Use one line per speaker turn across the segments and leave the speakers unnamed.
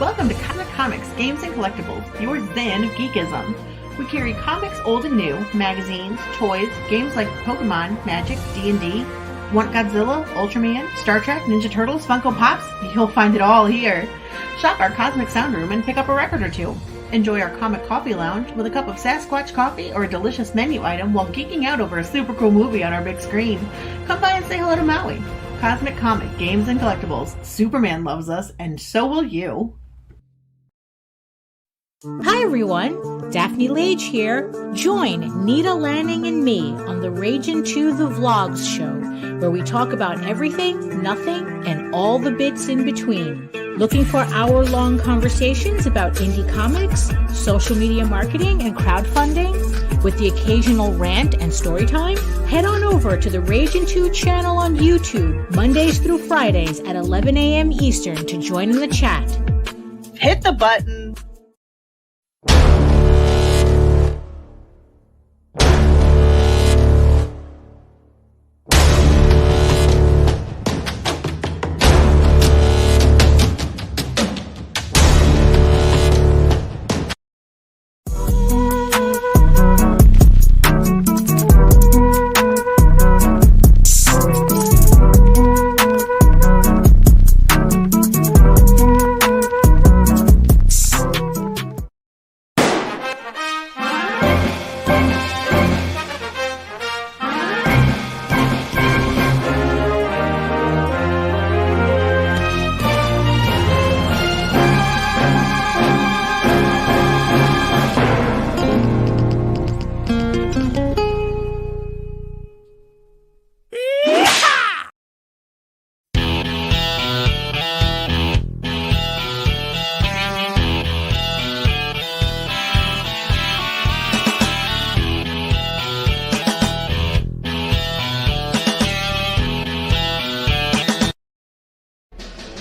Welcome to Comics, Games, and Collectibles, your zen of geekism. We carry comics old and new, magazines, toys, games like Pokemon, Magic, D&D. Want Godzilla, Ultraman, Star Trek, Ninja Turtles, Funko Pops? You'll find it all here. Shop our Cosmic Sound Room and pick up a record or two. Enjoy our Comic Coffee Lounge with a cup of Sasquatch coffee or a delicious menu item while geeking out over a super cool movie on our big screen. Come by and say hello to Maui. Cosmic Comic, Games, and Collectibles. Superman loves us, and so will you.
Hi everyone, Daphne Lage here. Join Nita Lanning and me on the Ragin' to the Vlogs show, where we talk about everything, nothing, and all the bits in between. Looking for hour-long conversations about indie comics, social media marketing, and crowdfunding, with the occasional rant and story time? Head on over to the Ragin' 2 channel on YouTube, Mondays through Fridays at 11 a.m. Eastern to join in the chat.
Hit the button.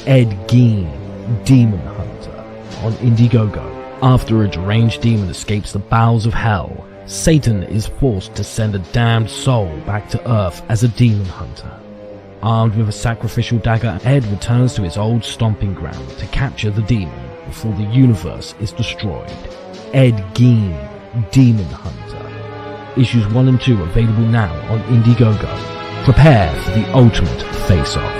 Ed Gein, Demon Hunter, on Indiegogo. After a deranged demon escapes the bowels of hell, Satan is forced to send a damned soul back to Earth as a demon hunter. Armed with a sacrificial dagger, Ed returns to his old stomping ground to capture the demon before the universe is destroyed. Ed Gein, Demon Hunter. Issues 1 and 2 available now on Indiegogo. Prepare for the ultimate face-off.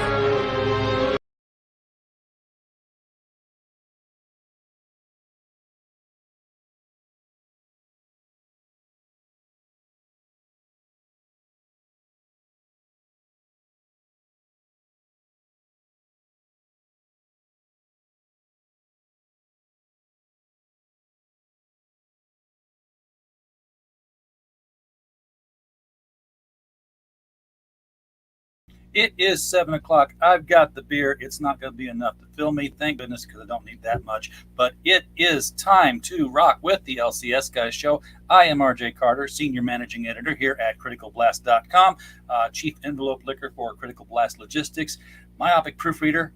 It is 7 o'clock. I've got the beer. It's not going to be enough to fill me. Thank goodness, because I don't need that much. But it is time to rock with the LCS Guys show. I am RJ Carter, Senior Managing Editor here at CriticalBlast.com, Chief Envelope Licker for Critical Blast Logistics, myopic proofreader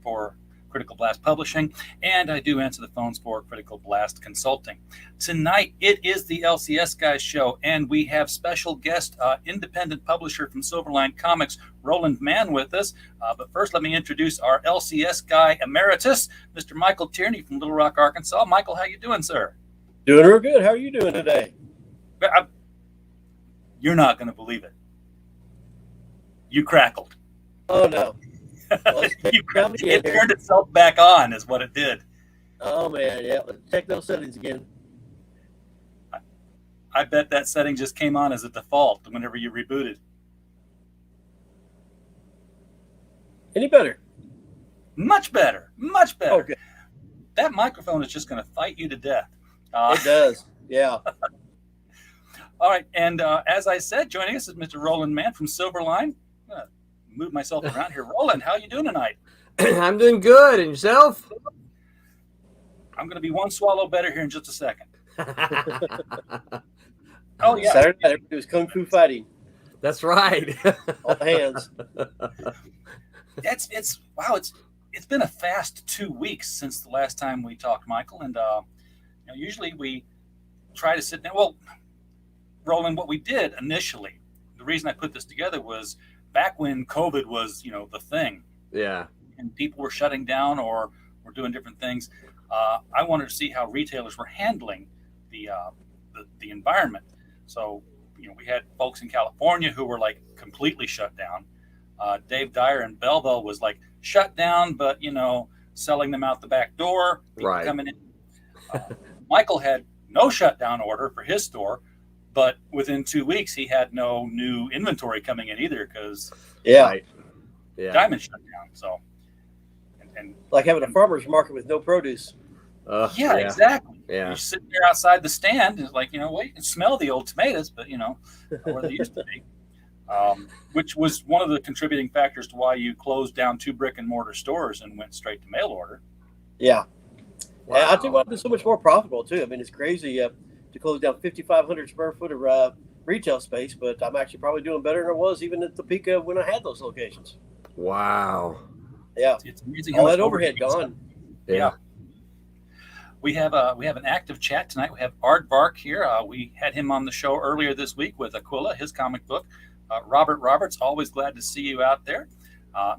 for Critical Blast Publishing, and I do answer the phones for Critical Blast Consulting. Tonight, it is the LCS Guys show, and we have special guest, independent publisher from Silverline Comics, Roland Mann, with us. But first, let me introduce our LCS Guy Emeritus, Mr. Michael Tierney from Little Rock, Arkansas. Michael, how you doing, sir?
Doing real good. How are you doing today?
You're not going to believe it. You crackled.
Oh, no. Well,
it turned itself back on is what it did.
Oh, man, yeah. Let's check those settings again.
I bet that setting just came on as a default whenever you rebooted.
Any better?
Much better. Much better.
Okay.
That microphone is just going to fight you to death.
It does, yeah.
All right, and as I said, joining us is Mr. Roland Mann from Silverline. Move myself around here. Roland, how are you doing tonight?
I'm doing good. And yourself?
I'm going to be one swallow better here in just a second. Oh, yeah.
Saturday night, everybody was kung fu fighting.
That's right.
All hands.
It's been a fast 2 weeks since the last time we talked, Michael. And usually we try to sit down. Well, Roland, what we did initially, the reason I put this together was back when COVID was, the thing.
Yeah.
And people were shutting down or we're doing different things. I wanted to see how retailers were handling the environment. So, we had folks in California who were like completely shut down. Dave Dyer in Belleville was like shut down, but selling them out the back door, people
Right.
coming in. Michael had no shutdown order for his store, but within 2 weeks he had no new inventory coming in either because
Right. Yeah.
Diamond shut down. So, and
Like having a farmer's market with no produce.
yeah, exactly.
Yeah.
You're sitting there outside the stand, and it's like, well, you can smell the old tomatoes, but not where they used to be. Which was one of the contributing factors to why you closed down 2 brick and mortar stores and went straight to mail order.
Yeah.
Wow.
And I think it'd be so much more profitable too. I mean, it's crazy to close down 5,500 square foot of retail space, but I'm actually probably doing better than I was even at Topeka when I had those locations.
Wow.
Yeah.
It's amazing
All
how
that
much
overhead gone.
Yeah. We have an active chat tonight. We have Art Bark here. We had him on the show earlier this week with Aquila, his comic book. Robert Roberts, always glad to see you out there.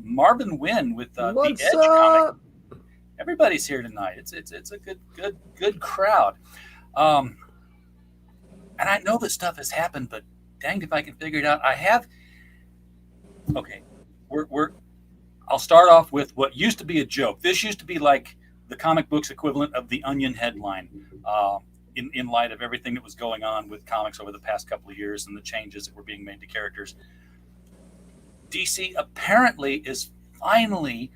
Marvin Wynn with the
What's
Edge
up?
comic. Everybody's here tonight. It's a good crowd. And I know that stuff has happened, but danged if I can figure it out. I have. Okay, I'll start off with what used to be a joke. This used to be like the comic book's equivalent of the Onion headline, in light of everything that was going on with comics over the past couple of years and the changes that were being made to characters. DC apparently is finally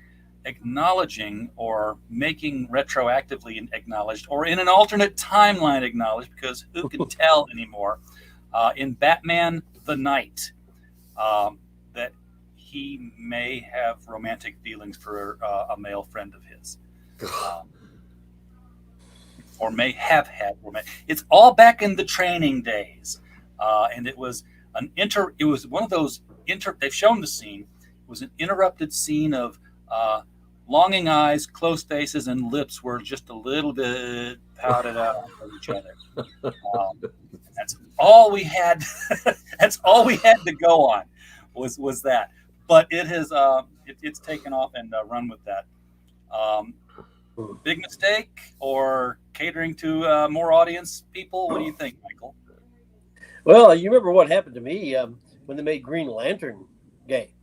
acknowledging or making retroactively acknowledged or in an alternate timeline acknowledged, because who can tell anymore, in Batman the Knight, that he may have romantic feelings for a male friend of his. Or may have had romantic. It's all back in the Training days. And it was one of those they've shown the scene. It was an interrupted scene of longing eyes, closed faces, and lips were just a little bit pouted out of each other. That's all we had. That's all we had to go on was that. But it has it's taken off and run with that. Big mistake or catering to more audience people? What do you think, Michael?
Well, you remember what happened to me when they made Green Lantern gay.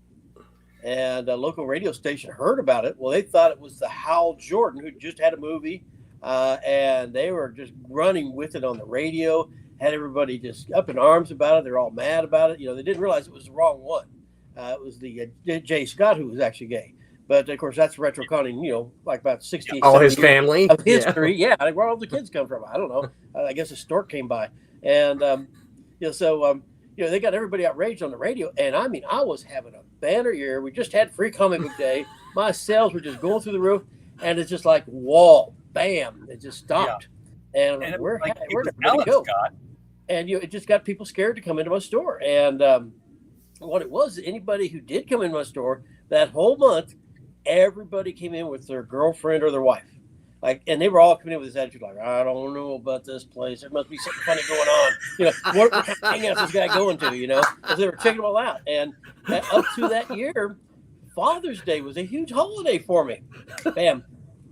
And a local radio station heard about it. Well, they thought it was the Hal Jordan who just had a movie, and they were just running with it on the radio, had everybody just up in arms about it. They're all mad about it. They didn't realize it was the wrong one. It was the Jay Scott who was actually gay. But, of course, that's retroconning, like about 16,
All his
17 years
family.
of history. Yeah, where all the kids come from. I don't know. I guess a stork came by. And, they got everybody outraged on the radio. And, I mean, I was having a banner year. We just had Free Comic Book Day. My sales were just going through the roof. And it's just like, wall, bam, it just stopped. Yeah. And where did everybody go?
Scott.
And it just got people scared to come into my store. And what it was, anybody who did come in my store that whole month, everybody came in with their girlfriend or their wife. And they were all coming in with this attitude like, I don't know about this place. There must be something funny going on. What kind of hangout this guy going to, because they were checking them all out. And up to that year, Father's Day was a huge holiday for me. Bam.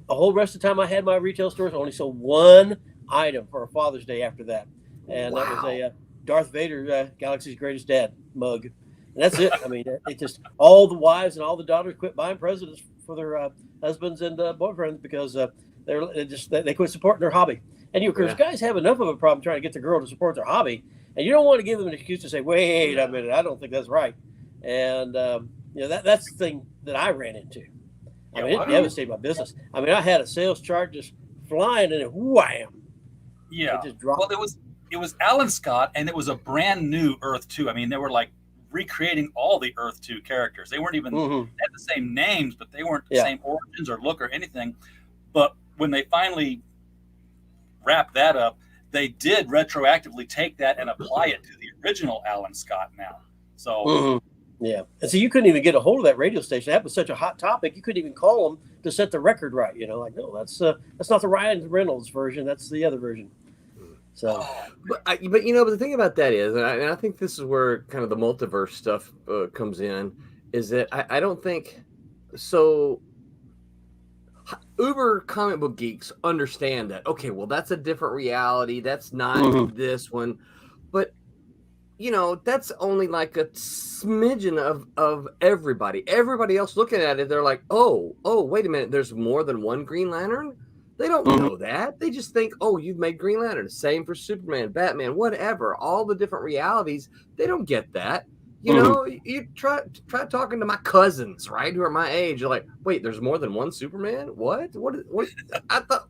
The whole rest of the time I had my retail stores, I only sold one item for a Father's Day after that. And that was a Darth Vader, Galaxy's Greatest Dad mug. And that's it. I mean, it just, all the wives and all the daughters quit buying presents for their husbands and boyfriends because they quit supporting their hobby. And of course, guys have enough of a problem trying to get the girl to support their hobby, and you don't want to give them an excuse to say, "Wait a minute, I don't think that's right." And that's the thing that I ran into. I mean, it devastated my business. I mean, I had a sales chart just flying, and wham!
Yeah.
It just dropped.
Well, it was Alan Scott, and it was a brand new Earth 2. I mean, they were like recreating all the Earth 2 characters. They weren't even they had the same names, but they weren't the same origins or look or anything. But when they finally wrapped that up, they did retroactively take that and apply it to the original Alan Scott now. So
yeah, and so you couldn't even get a hold of that radio station. That was such a hot topic. You couldn't even call them to set the record right. Like, no, that's not the Ryan Reynolds version. That's the other version. So,
but the thing about that is, and I think this is where kind of the multiverse stuff comes in, is that I don't think so. Uber comic book geeks understand that. Okay, well, that's a different reality. That's not this one, but that's only like a smidgen of everybody. Everybody else looking at it, they're like, oh, wait a minute, there's more than one Green Lantern? They don't know that. They just think, oh, you've made Green Lantern. Same for Superman, Batman, whatever. All the different realities. They don't get that. You try talking to my cousins, right, who are my age. You're like, wait, there's more than one Superman? What? I thought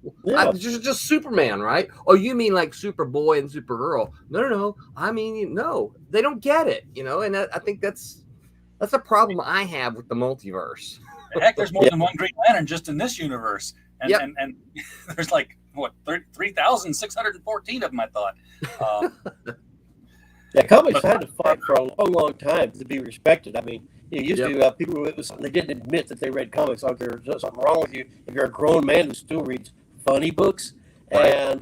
just Superman, right? Oh, you mean like Superboy and Supergirl? No. I mean, no, they don't get it. And I think that's a problem I have with the multiverse.
Heck, there's more than one Green Lantern just in this universe, and there's like what 3,614 of them. I thought.
Yeah, comics had to fight for a long, long time to be respected. I mean, used to people they didn't admit that they read comics. Like there's something wrong with you if you're a grown man who still reads funny books. Right. And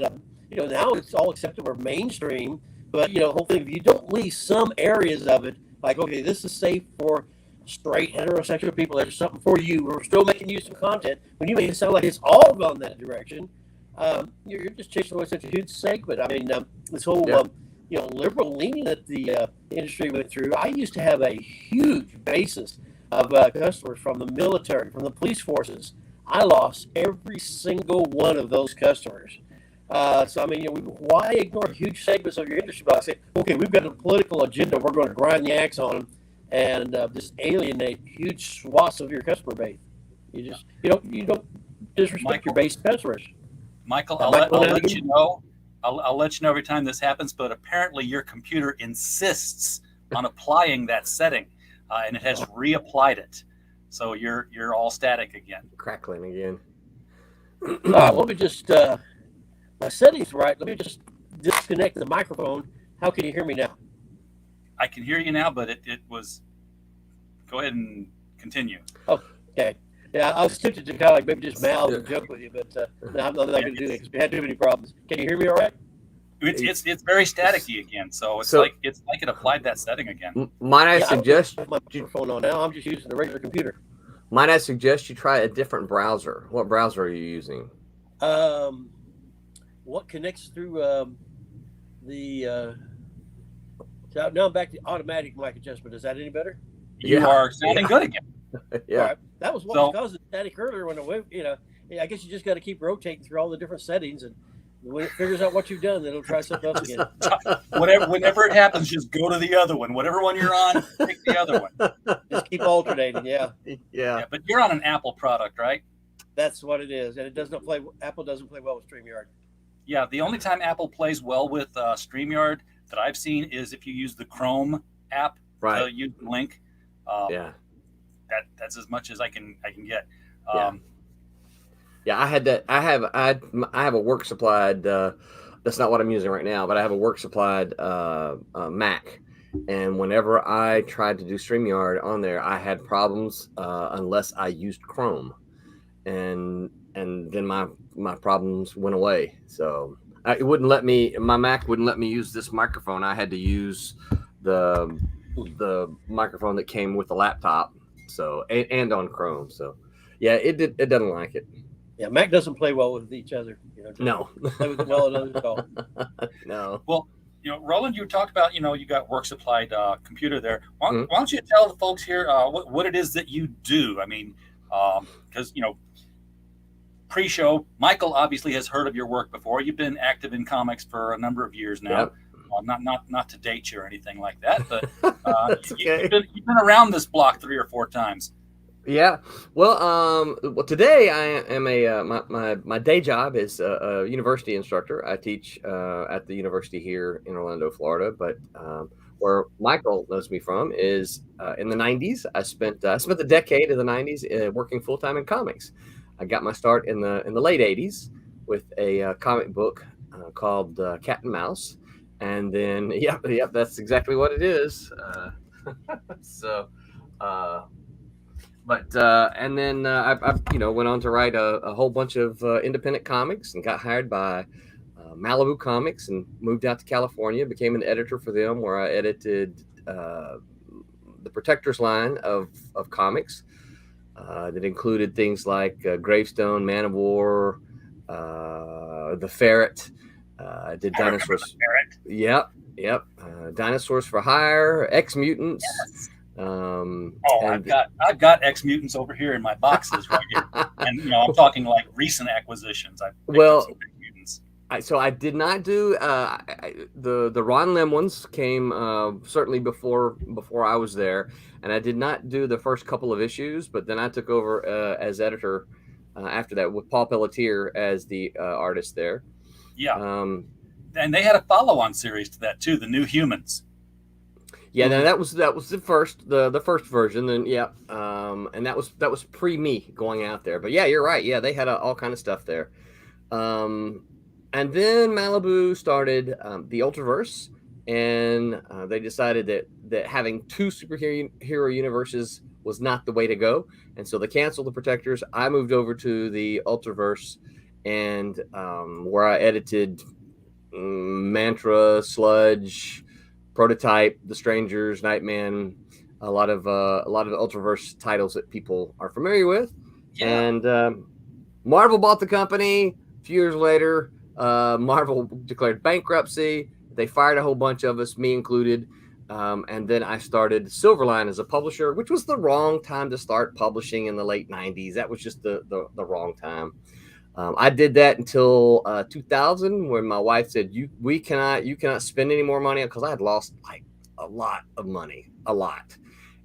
now it's all accepted or mainstream. But hopefully, if you don't leave some areas of it, like okay, this is safe for straight heterosexual people. There's something for you. We're still making you some content. When you make it sound like it's all gone that direction, you're just chasing away such a huge segment. I mean, this whole. Liberal leaning that the industry went through. I used to have a huge basis of customers from the military, from the police forces. I lost every single one of those customers. So, I mean, why ignore huge segments of your industry by saying, okay, we've got a political agenda, we're going to grind the axe on them and just alienate huge swaths of your customer base. You don't disrespect your base customers.
Michael, I'll let you know. I'll let you know every time this happens, but apparently your computer insists on applying that setting, and it has reapplied it. So you're all static again.
Crackling again.
Let me just, my setting's right. Let me just disconnect the microphone. How can you hear me now?
I can hear you now, but it was, go ahead and continue.
Oh, okay. Yeah, I was tempted to kind of like maybe just mouth and joke with you, but no, I'm not going to do that because we had too many problems. Can you hear me all right?
It's very staticky again, so it's like it applied that setting again.
Might I suggest
I have my microphone on now? I'm just using the regular computer.
Might I suggest you try a different browser? What browser are you using?
What connects through the? So now I'm back to automatic mic adjustment. Is that any better?
You are sounding good again.
Yeah,
right. That was what was causing static earlier when I guess you just got to keep rotating through all the different settings, and when it figures out what you've done, then it'll try something else again.
Whenever it happens, just go to the other one. Whatever one you're on, pick the other one.
Just keep alternating. Yeah.
But you're on an Apple product, right?
That's what it is, and it does not play. Apple doesn't play well with StreamYard.
Yeah, the only time Apple plays well with StreamYard that I've seen is if you use the Chrome app.
Right.
You link. That's as much as I can get.
I had that. I have a work supplied. That's not what I'm using right now, but I have a work supplied Mac, and whenever I tried to do StreamYard on there, I had problems unless I used Chrome, and then my problems went away. So it wouldn't let me. My Mac wouldn't let me use this microphone. I had to use the microphone that came with the laptop. So and on Chrome. So yeah, it doesn't like it.
Yeah, Mac doesn't play well with each other.
No.
Play with it well another call.
No.
Well, Roland, you talked about you got work supplied computer there. Why don't you tell the folks here what it is that you do? I mean, because pre-show, Michael obviously has heard of your work before. You've been active in comics for a number of years now.
Yep.
Not to date you or anything like that, but
okay.
you've been around this block 3 or 4 times.
Yeah. Well, today I am my day job is a university instructor. I teach at the university here in Orlando, Florida. But where Michael knows me from is in the 90s. I spent the decade of the 90s working full time in comics. I got my start in the late 80s with a comic book called Cat and Mouse. And then, yep, that's exactly what it is. So, and then I went on to write a whole bunch of independent comics and got hired by Malibu Comics and moved out to California, became an editor for them where I edited the Protectors line of comics. that included things like Gravestone, Man of War, the Ferret, did Dinosaurs. Yep. Dinosaurs for Hire, X Mutants.
Yes.
And
I've got X Mutants over here in my boxes right here, and I'm talking like recent acquisitions. So
I did not do the Ron Lim ones came certainly before I was there, and I did not do the first couple of issues, but then I took over as editor after that with Paul Pelletier as the artist there.
Yeah. And they had a follow-on series to that too, the New Humans.
Yeah, no, that was the first version, and and that was pre me going out there. But yeah, you're right. Yeah, they had all kind of stuff there. And then Malibu started the Ultraverse, and they decided that having two superhero universes was not the way to go, and so they canceled the Protectors. I moved over to the Ultraverse, and where I edited Mantra, Sludge, Prototype, The Strangers, Nightman, a lot of Ultraverse titles that people are familiar with. Yeah. And Marvel bought the company. A few years later, Marvel declared bankruptcy. They fired a whole bunch of us, me included. And then I started Silverline as a publisher, which was the wrong time to start publishing in the late 90s. That was just the wrong time. I did that until 2000, when my wife said, you cannot spend any more money, because I had lost like a lot of money,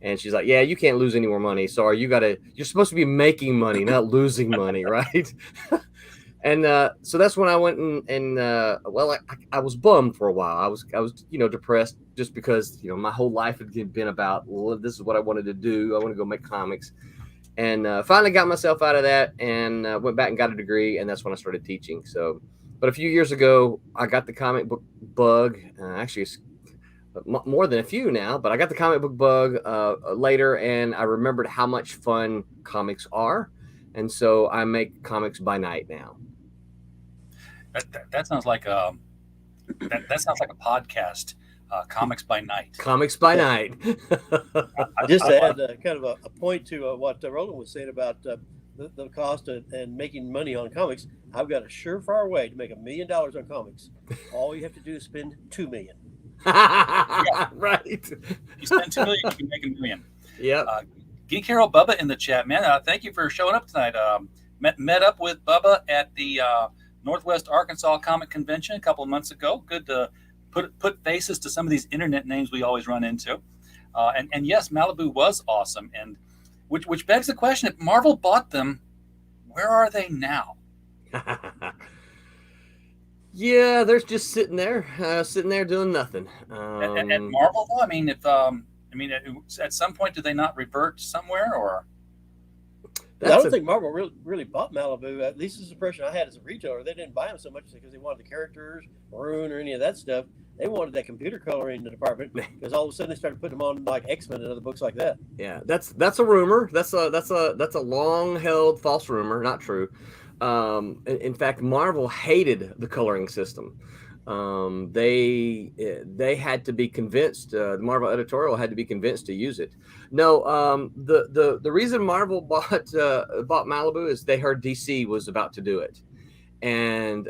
and she's like, yeah, you can't lose any more money. Sorry, you're supposed to be making money, not losing money, right? And so that's when I went and I was bummed for a while. I was depressed, just because my whole life had been about, well, this is what I wanted to do. I want to go make comics. And finally got myself out of that, and went back and got a degree, and that's when I started teaching. So, but a few years ago, I got the comic book bug. Actually, it's more than a few now, but I got the comic book bug later, and I remembered how much fun comics are, and so I make comics by night now.
That sounds like that sounds like a podcast. Comics by night.
Comics by night.
Just to add kind of a point to what Roland was saying about the cost and making money on comics, I've got a surefire way to make $1 million on comics. All you have to do is spend $2 million.
Yeah. Right.
You spend $2 million, you can make $1 million.
Yeah.
Geek Hero Bubba in the chat, man. Thank you for showing up tonight. Met up with Bubba at the Northwest Arkansas Comic Convention a couple of months ago. Good to put faces to some of these internet names we always run into. And yes, Malibu was awesome. And which begs the question, if Marvel bought them, where are they now?
Yeah, they're just sitting there doing nothing.
At Marvel, though, I mean, at some point, did they not revert somewhere, or?
I don't think Marvel really bought Malibu. At least it's the impression I had as a retailer. They didn't buy them so much because they wanted the characters, Maroon, or any of that stuff. They wanted that computer coloring department, because all of a sudden they started putting them on like X-Men and other books like that. Yeah,
that's a rumor. That's a long held false rumor, not true. In fact, Marvel hated the coloring system. They had to be convinced. The Marvel editorial had to be convinced to use it. No, the reason Marvel bought Malibu is they heard DC was about to do it, and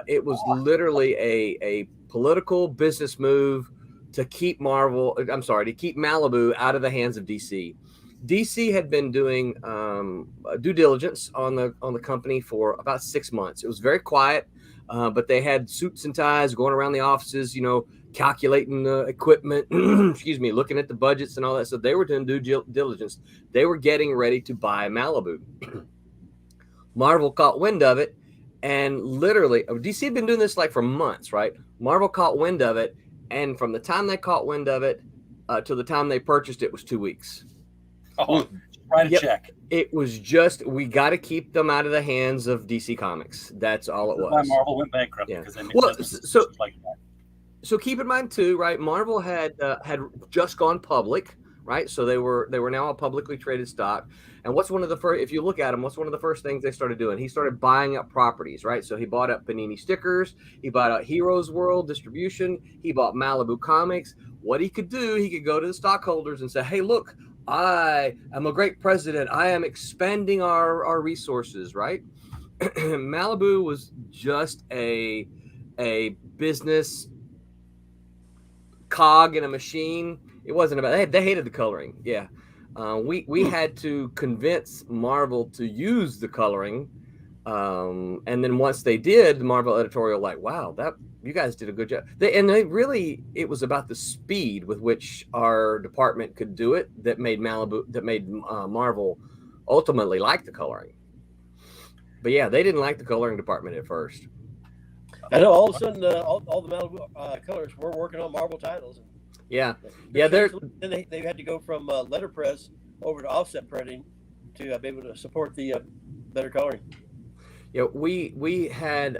it was literally a political business move to keep Malibu out of the hands of DC. DC had been doing due diligence on the company for about 6 months. It was very quiet. But they had suits and ties going around the offices, calculating the equipment, looking at the budgets and all that. So they were doing due diligence. They were getting ready to buy Malibu. Marvel caught wind of it, and literally, DC had been doing this like for months, right? Marvel caught wind of it, and from the time they caught wind of it to the time they purchased it was 2 weeks.
Oh, write a check.
It was just, we got to keep them out of the hands of DC Comics. That's all it was.
Why Marvel went bankrupt.
Yeah.
Because they made
like that. So keep in mind too, right? Marvel had just gone public, right? So they were now a publicly traded stock. And what's one of the first? If you look at them, what's one of the first things they started doing? He started buying up properties, right? So he bought up Panini Stickers. He bought out Heroes World Distribution. He bought Malibu Comics. What he could do, he could go to the stockholders and say, "Hey, look, I am a great president. I am expanding our resources, right? Malibu was just a business cog in a machine. It wasn't about they hated the coloring. Yeah. We had to convince Marvel to use the coloring. And then once they did, the Marvel editorial like, wow, that you guys did a good job. It was about the speed with which our department could do it that made Marvel ultimately like the coloring. But yeah, they didn't like the coloring department at first.
I know all of a sudden all the Malibu colors were working on Marvel titles.
Yeah.
Then they had to go from letterpress over to offset printing to be able to support the better coloring.
Yeah, we had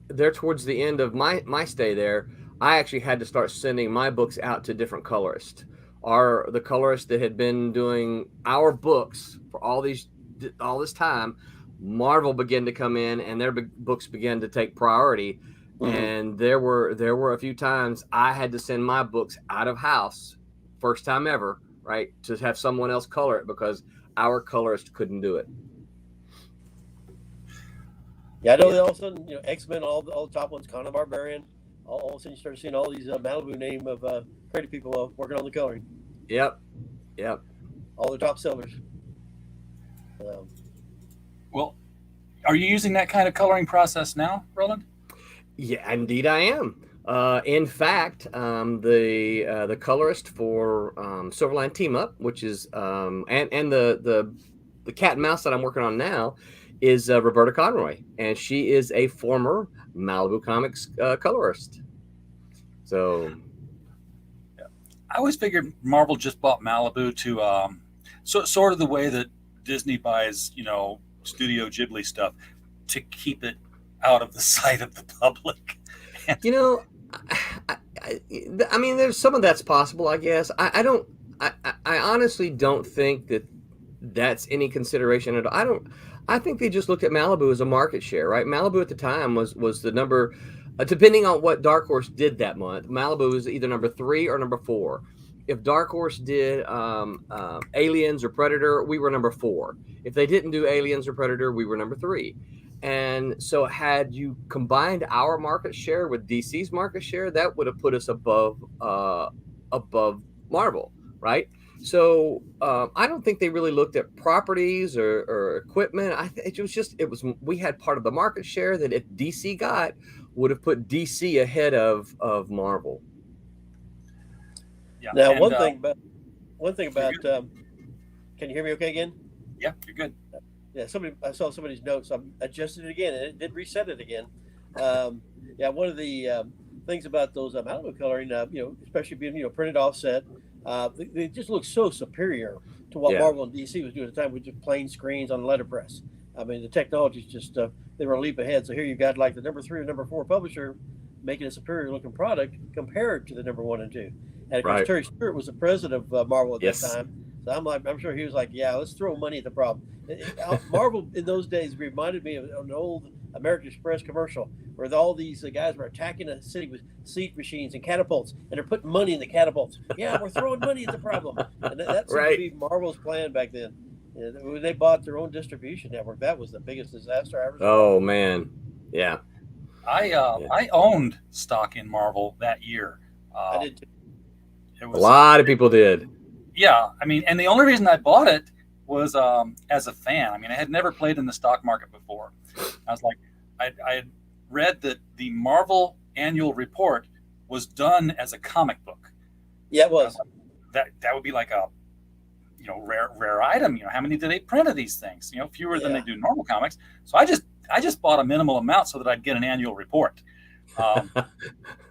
there towards the end of my stay there, I actually had to start sending my books out to different colorists. The colorists that had been doing our books for all this time, Marvel began to come in and their books began to take priority. Mm-hmm. And there were a few times I had to send my books out of house, first time ever, right, to have someone else color it because our colorist couldn't do it.
Yeah, I know that all of a sudden, X-Men, all the top ones, Conan the Barbarian, all of a sudden you start seeing all these Malibu name of creative people working on the coloring.
Yep.
All the top sellers.
Well, are you using that kind of coloring process now, Roland?
Yeah, indeed I am. In fact, the colorist for Silverline Team Up, which is and the cat and mouse that I'm working on now, is Roberta Conroy, and she is a former Malibu Comics colorist. So,
yeah. I always figured Marvel just bought Malibu to sort of the way that Disney buys, Studio Ghibli stuff to keep it out of the sight of the public.
I mean, there's some of that's possible, I guess. I honestly don't think that's any consideration at all. I think they just looked at Malibu as a market share, right? Malibu at the time was the number, depending on what Dark Horse did that month. Malibu was either number 3 or number 4. If Dark Horse did Aliens or Predator, we were number 4. If they didn't do Aliens or Predator, we were number 3. And so had you combined our market share with DC's market share, that would have put us above Marvel, right? So I don't think they really looked at properties or equipment. We had part of the market share that if DC got would have put DC ahead of Marvel.
Yeah. Now, one thing about can you hear me okay again?
Yeah, you're good.
Yeah, I saw somebody's notes. I adjusted it again, and it did reset it again. One of the things about those Malibu coloring, especially being printed offset, they just look so superior to what Marvel and DC was doing at the time with just plain screens on letterpress. I mean, the technology's just they were a leap ahead. So here you've got like the number 3 or number 4 publisher making a superior looking product compared to the number 1 and 2. And of course, Terry Stewart was the president of Marvel at that time. So I'm sure he was like, yeah, let's throw money at the problem. Marvel in those days reminded me of an old American Express commercial where all these guys were attacking a city with siege machines and catapults, and they're putting money in the catapults. Yeah, we're throwing money at the problem. And that seemed to be Marvel's plan back then. When they bought their own distribution network, that was the biggest disaster I ever saw.
Oh, man. Yeah.
I owned stock in Marvel that year.
I did too.
A lot of people did.
Yeah, I mean, and the only reason I bought it was as a fan. I mean, I had never played in the stock market before. I was like, I had read that the Marvel annual report was done as a comic book.
Yeah, it was.
That would be like a rare item. How many do they print of these things? Fewer than they do normal comics. So I just bought a minimal amount so that I'd get an annual report.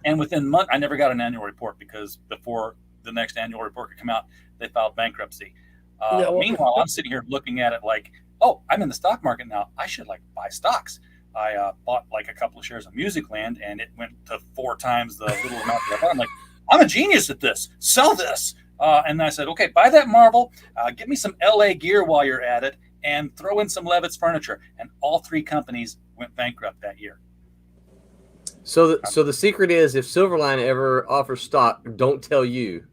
And within a month, I never got an annual report because before the next annual report could come out, they filed bankruptcy. Meanwhile, I'm sitting here looking at it like, oh, I'm in the stock market now. I should buy stocks. I bought a couple of shares of Musicland, and it went to 4 times the little amount that I bought. I'm like, I'm a genius at this. Sell this. And I said, okay, buy that Marvel. Get me some LA gear while you're at it, and throw in some Levitt's furniture. And all 3 companies went bankrupt that year.
So the secret is, if Silverline ever offers stock, don't tell you.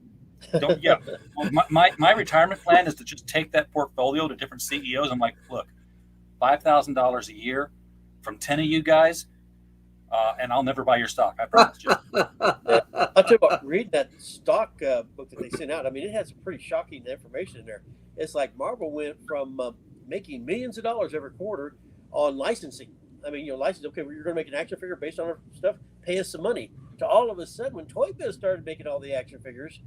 Don't yeah. Well, my retirement plan is to just take that portfolio to different CEOs. I'm like, look, $5,000 a year from 10 of you guys, and I'll never buy your stock. I promise you.
Yeah. I'll tell you what, read that stock book that they sent out. I mean, it has some pretty shocking information in there. It's like Marvel went from making millions of dollars every quarter on licensing. I mean, license, okay, well, you're going to make an action figure based on our stuff, pay us some money. To all of a sudden, when Toy Biz started making all the action figures,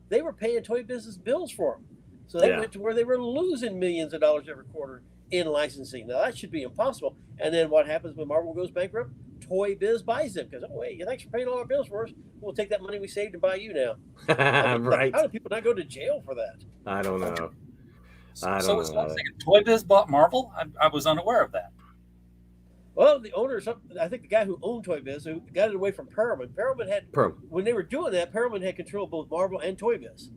they were paying Toy Biz's bills for them. So they went to where they were losing millions of dollars every quarter in licensing. Now, that should be impossible. And then what happens when Marvel goes bankrupt? Toy Biz buys them because, oh, wait, thanks for paying all our bills for us. We'll take that money we saved and buy you now.
Right.
How do people not go to jail for that?
I don't know.
So I was thinking, Toy Biz bought Marvel? I was unaware of that.
Well, the owners, I think the guy who owned Toy Biz, who got it away from Perelman, when they were doing that, Perelman had control of both Marvel and Toy Biz.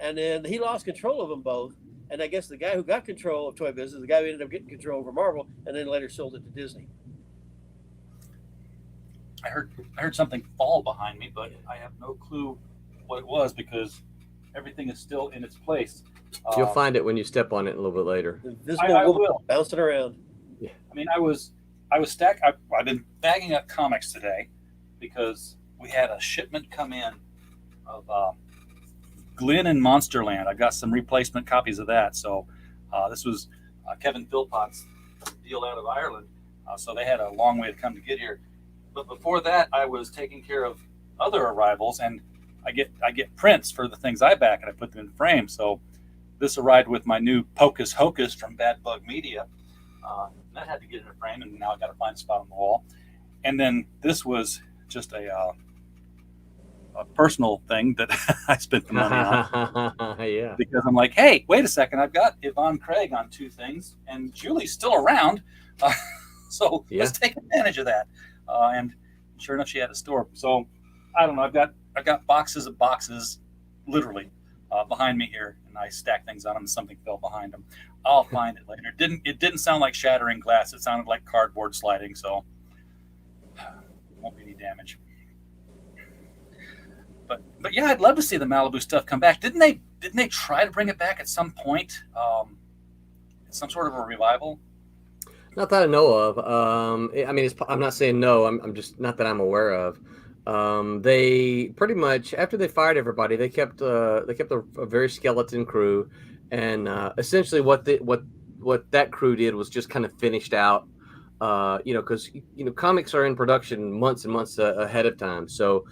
And then he lost control of them both. And I guess the guy who got control of Toy Biz is the guy who ended up getting control over Marvel and then later sold it to Disney.
I heard something fall behind me, but I have no clue what it was because everything is still in its place.
You'll find it when you step on it a little bit later.
The invisible woman bouncing around.
Yeah.
I mean, I was I've been bagging up comics today because we had a shipment come in of Glenn and Monsterland. I got some replacement copies of that. So this was Kevin Philpott's deal out of Ireland. So they had a long way to come to get here. But before that, I was taking care of other arrivals, and I get prints for the things I back, and I put them in frames. So this arrived with my new Pocus Hocus from Bad Bug Media. That had to get in a frame, and now I got to find a spot on the wall. And then this was just a personal thing that I spent the money on.
Yeah.
Because I'm like, hey, wait a second, I've got Yvonne Craig on two things, and Julie's still around. So let's take advantage of that. And sure enough, she had a store. So I don't know. I've got boxes of boxes, literally, behind me here, and I stack things on them, and something fell behind them. I'll find it later. It didn't sound like shattering glass. It sounded like cardboard sliding. So won't be any damage. But yeah, I'd love to see the Malibu stuff come back. Didn't they try to bring it back at some point? Some sort of a revival.
Not that I know of. I mean, I'm not saying no. I'm just not that I'm aware of. They pretty much after they fired everybody, they kept a very skeleton crew, and essentially what that crew did was just kind of finished out. Because comics are in production months and months ahead of time. So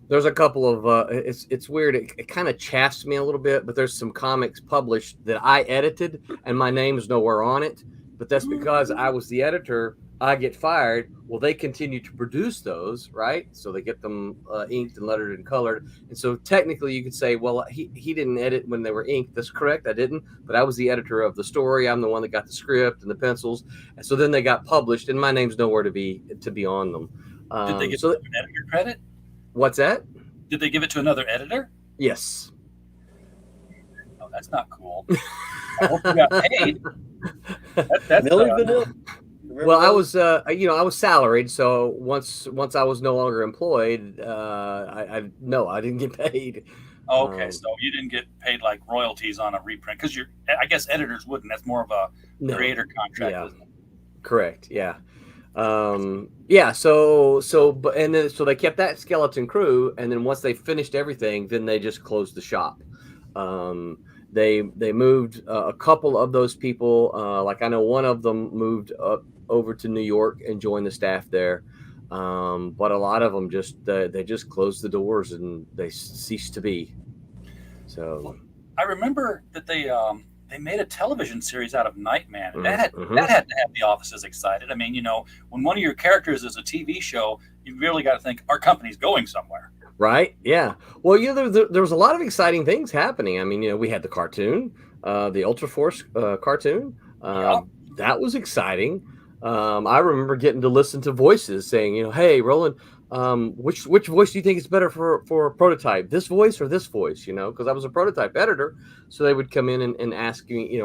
there's a couple of it's weird. It kind of chaffs me a little bit, but there's some comics published that I edited, and my name's nowhere on it. But that's because I was the editor. I get fired. Well, they continue to produce those, right? So they get them inked and lettered and colored. And so technically you could say, well, he didn't edit when they were inked. That's correct. I didn't. But I was the editor of the story. I'm the one that got the script and the pencils. And so then they got published, and my name's nowhere to be on them.
Did they give an editor credit?
What's that?
Did they give it to another editor?
Yes.
Oh, that's not cool. I hope you got paid. That's
well, I was salaried. So once I was no longer employed, I didn't get paid.
Okay, so you didn't get paid like royalties on a reprint because I guess editors wouldn't. That's more of a creator contract.
Yeah.
Isn't it?
Correct. Yeah. So they kept that skeleton crew, and then once they finished everything, then they just closed the shop. They moved a couple of those people. Like I know one of them moved up over to New York and joined the staff there. But a lot of them they just closed the doors and they ceased to be. So
I remember that they made a television series out of Nightman. And that had to have the offices excited. I mean, when one of your characters is a TV show, you really got to think our company's going somewhere.
Right. Yeah. Well, there was a lot of exciting things happening. I mean, we had the cartoon, the Ultra Force cartoon. That was exciting. I remember getting to listen to voices saying, hey, Roland, which voice do you think is better for a prototype? This voice or this voice? Because I was a prototype editor, so they would come in and ask me,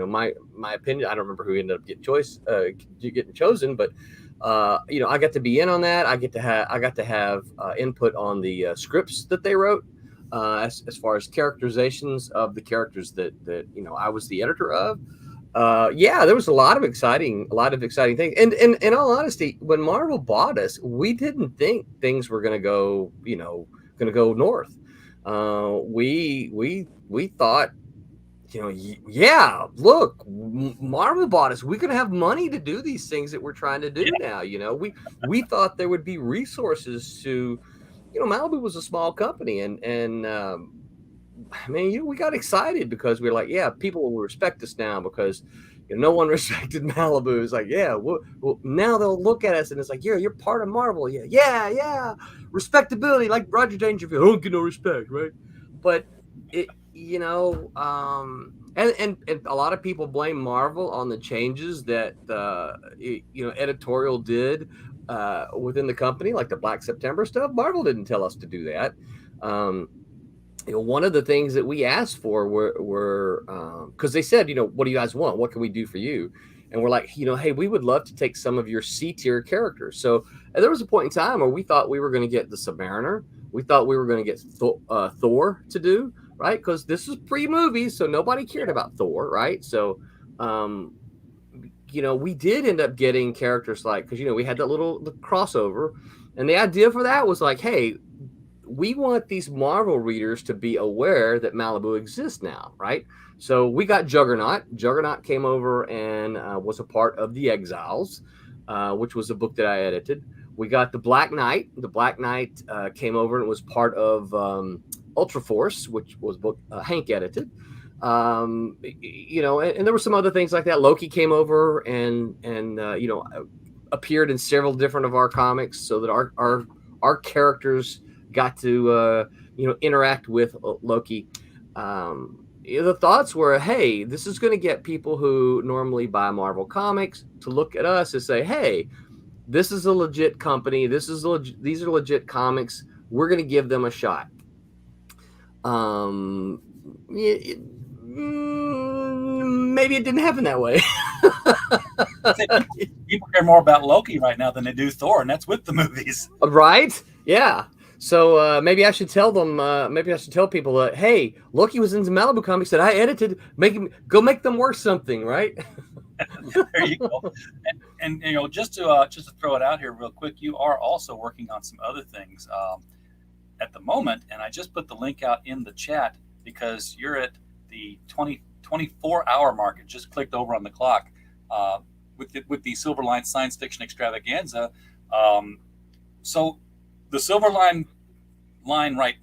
my opinion. I don't remember who ended up getting chosen, but I got to be in on that. I got to have input on the scripts that they wrote. as far as characterizations of the characters that I was the editor of. Yeah, there was a lot of exciting things. And in all honesty, when Marvel bought us, we didn't think things were going to go, north. We thought, yeah, look, Marvel bought us. We're going to have money to do these things that we're trying to do now. We thought there would be resources to, Malibu was a small company, and we got excited because we were like, yeah, people will respect us now because no one respected Malibu. It's like, yeah, well, now they'll look at us and it's like, you're part of Marvel. Yeah. Respectability, like Roger Dangerfield. I don't get no respect, right? But it, and a lot of people blame Marvel on the changes that editorial did within the company, like the Black September stuff. Marvel didn't tell us to do that. One of the things that we asked for were because they said, what do you guys want? What can we do for you? And we're like, hey, we would love to take some of your C tier characters. So there was a point in time where we thought we were going to get the Submariner. We thought we were going to get Thor to do, right? Because this is pre-movie, so nobody cared about Thor, right? So, we did end up getting characters like, because, we had that the crossover. And the idea for that was like, hey, we want these Marvel readers to be aware that Malibu exists now, right? So we got Juggernaut. Juggernaut came over and was a part of The Exiles, which was a book that I edited. We got the Black Knight. The Black Knight came over and was part of Ultra Force, which was a book Hank edited. And there were some other things like that. Loki came over and appeared in several different of our comics, so that our characters got to interact with Loki. The thoughts were, hey, this is going to get people who normally buy Marvel comics to look at us and say, hey, this is a legit company. These are legit comics. We're going to give them a shot. Maybe it didn't happen that way.
People care more about Loki right now than they do Thor, and that's with the movies.
Right? Yeah. So maybe I should tell them. Maybe I should tell people that, hey, Loki was in the Malibu comics that I edited. Make them worth something, right?
There you go. And just to throw it out here real quick, you are also working on some other things at the moment, and I just put the link out in the chat because you're at the 24-hour mark. It just clicked over on the clock with the Silverline Science Fiction Extravaganza. So the Silverline line, right?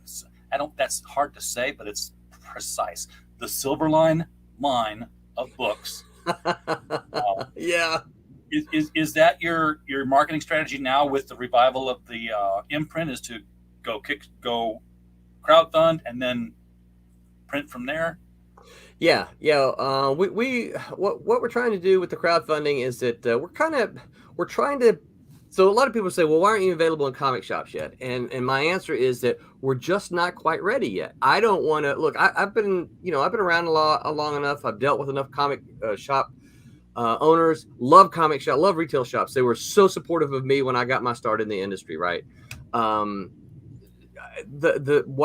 That's hard to say, but it's precise. The Silverline line of books.
Yeah.
Is that your marketing strategy now with the revival of the imprint? Is to go crowdfund and then print from there?
Yeah. We what we're trying to do with the crowdfunding is that we're trying to. So a lot of people say, well, why aren't you available in comic shops yet? And my answer is that we're just not quite ready yet. I don't want to look. I've been around long enough. I've dealt with enough comic shop owners. Love comic shop. Love retail shops. They were so supportive of me when I got my start in the industry. Right. What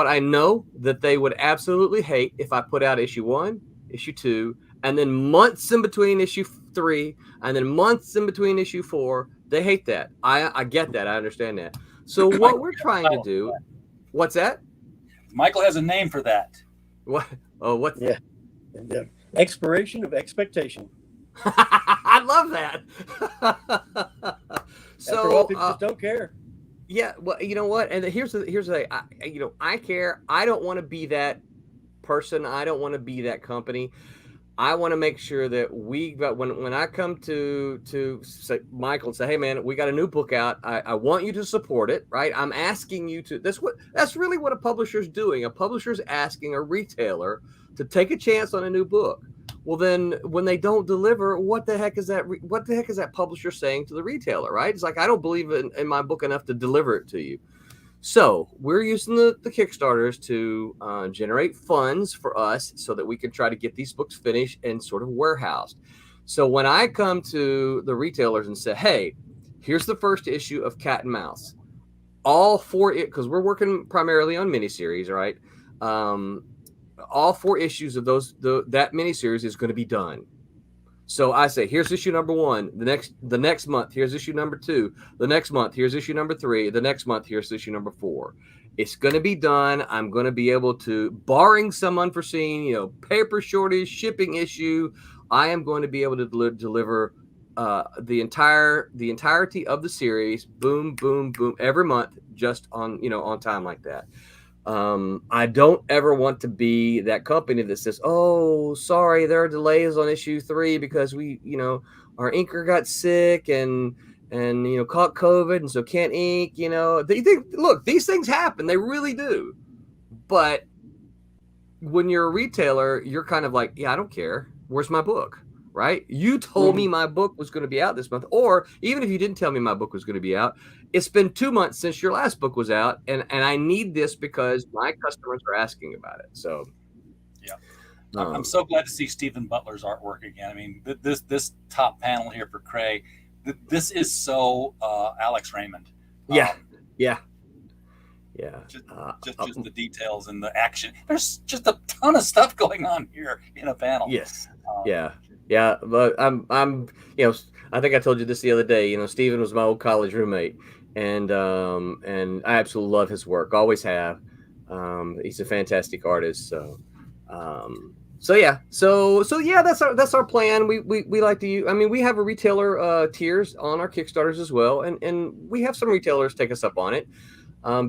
I know that they would absolutely hate if I put out issue 1, issue 2, and then months in between issue 3, and then months in between issue 4. They hate that. I get that. I understand that. So what we're trying to do, what's that?
Michael has a name for that.
What? Oh, what's
yeah. The expiration of expectation.
I love that. So
after all, people just don't care.
Yeah, well, you know what? And here's the thing. I care. I don't want to be that person. I don't want to be that company. I want to make sure that when I come to say, Michael, and say, hey man, we got a new book out. I want you to support it, right? I'm asking you to. That's really what a publisher's doing. A publisher's asking a retailer to take a chance on a new book. Well, then when they don't deliver, what the heck is that publisher saying to the retailer, right? It's like, I don't believe in my book enough to deliver it to you. So we're using the Kickstarters to generate funds for us so that we can try to get these books finished and sort of warehoused. So when I come to the retailers and say, hey, here's the first issue of Cat and Mouse, all 4, because we're working primarily on miniseries, right? all 4 issues of that miniseries is going to be done. So I say, here's issue number 1. The next month, here's issue number 2. The next month, here's issue number 3. The next month, here's issue number 4. It's going to be done. I'm going to be able to, barring some unforeseen, paper shortage, shipping issue, I am going to be able to deliver the entirety of the series, boom, boom, boom, every month, just on time like that. I don't ever want to be that company that says, "Oh, sorry, there are delays on issue 3 because our inker got sick and caught COVID and so can't ink." Look, these things happen; they really do. But when you're a retailer, you're kind of like, "Yeah, I don't care. Where's my book?" Right? You told me my book was going to be out this month, or even if you didn't tell me my book was going to be out, it's been 2 months since your last book was out, and I need this because my customers are asking about it. So,
yeah, I'm so glad to see Stephen Butler's artwork again. I mean, this top panel here for Cray, this is so Alex Raymond.
Yeah.
Just the details and the action. There's just a ton of stuff going on here in a panel.
Yes. Yeah, but I'm I think I told you this the other day. Stephen was my old college roommate, and I absolutely love his work. Always have. He's a fantastic artist. So yeah. That's our plan. We like to. I mean, we have a retailer tiers on our Kickstarters as well, and we have some retailers take us up on it.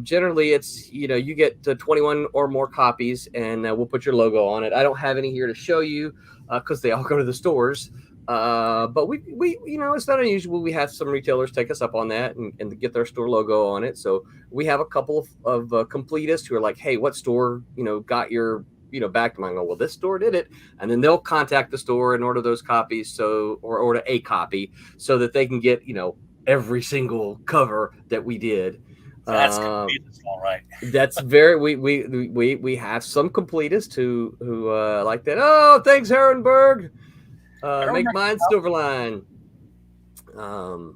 Generally, it's you get 21 or more copies, and we'll put your logo on it. I don't have any here to show you because they all go to the stores. But we it's not unusual. We have some retailers take us up on that and get their store logo on it. So we have a couple of completists who are like, "Hey, what store got your back to mine?" I go, "Well, this store did it," and then they'll contact the store and order those copies, or order a copy so that they can get every single cover that we did.
That's complete, all right.
That's very we have some completists who like that. "Oh, thanks, Herrenberg. Make mine Silverline." So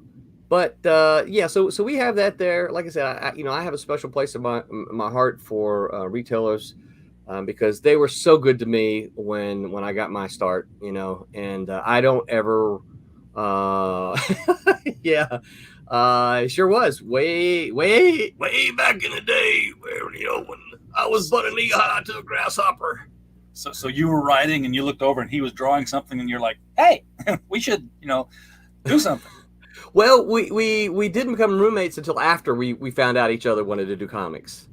we have that there. Like I said, I have a special place in my heart for retailers because they were so good to me when I got my start. And I don't ever. Yeah. It sure was way back in the day where when I was but a knee high to a grasshopper.
So you were writing and you looked over and he was drawing something and you're like, "Hey, we should do something."
Well, we didn't become roommates until after we found out each other wanted to do comics,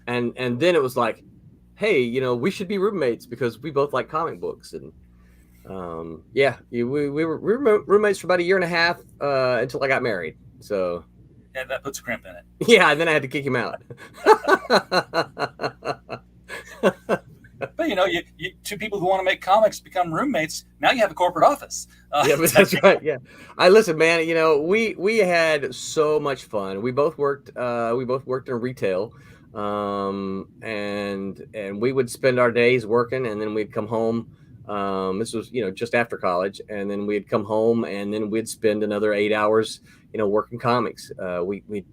and then it was like, "Hey, we should be roommates because we both like comic books." And we were roommates for about a year and a half until I got married. So
yeah, that puts a crimp in it.
Yeah, and then I had to kick him out.
But you two people who want to make comics become roommates. Now you have a corporate office.
Yeah, but that's right. Yeah, listen, man. We had so much fun. We both worked in retail, and we would spend our days working, and then we'd come home. This was just after college, and then we'd come home, and then we'd spend another 8 hours working comics. We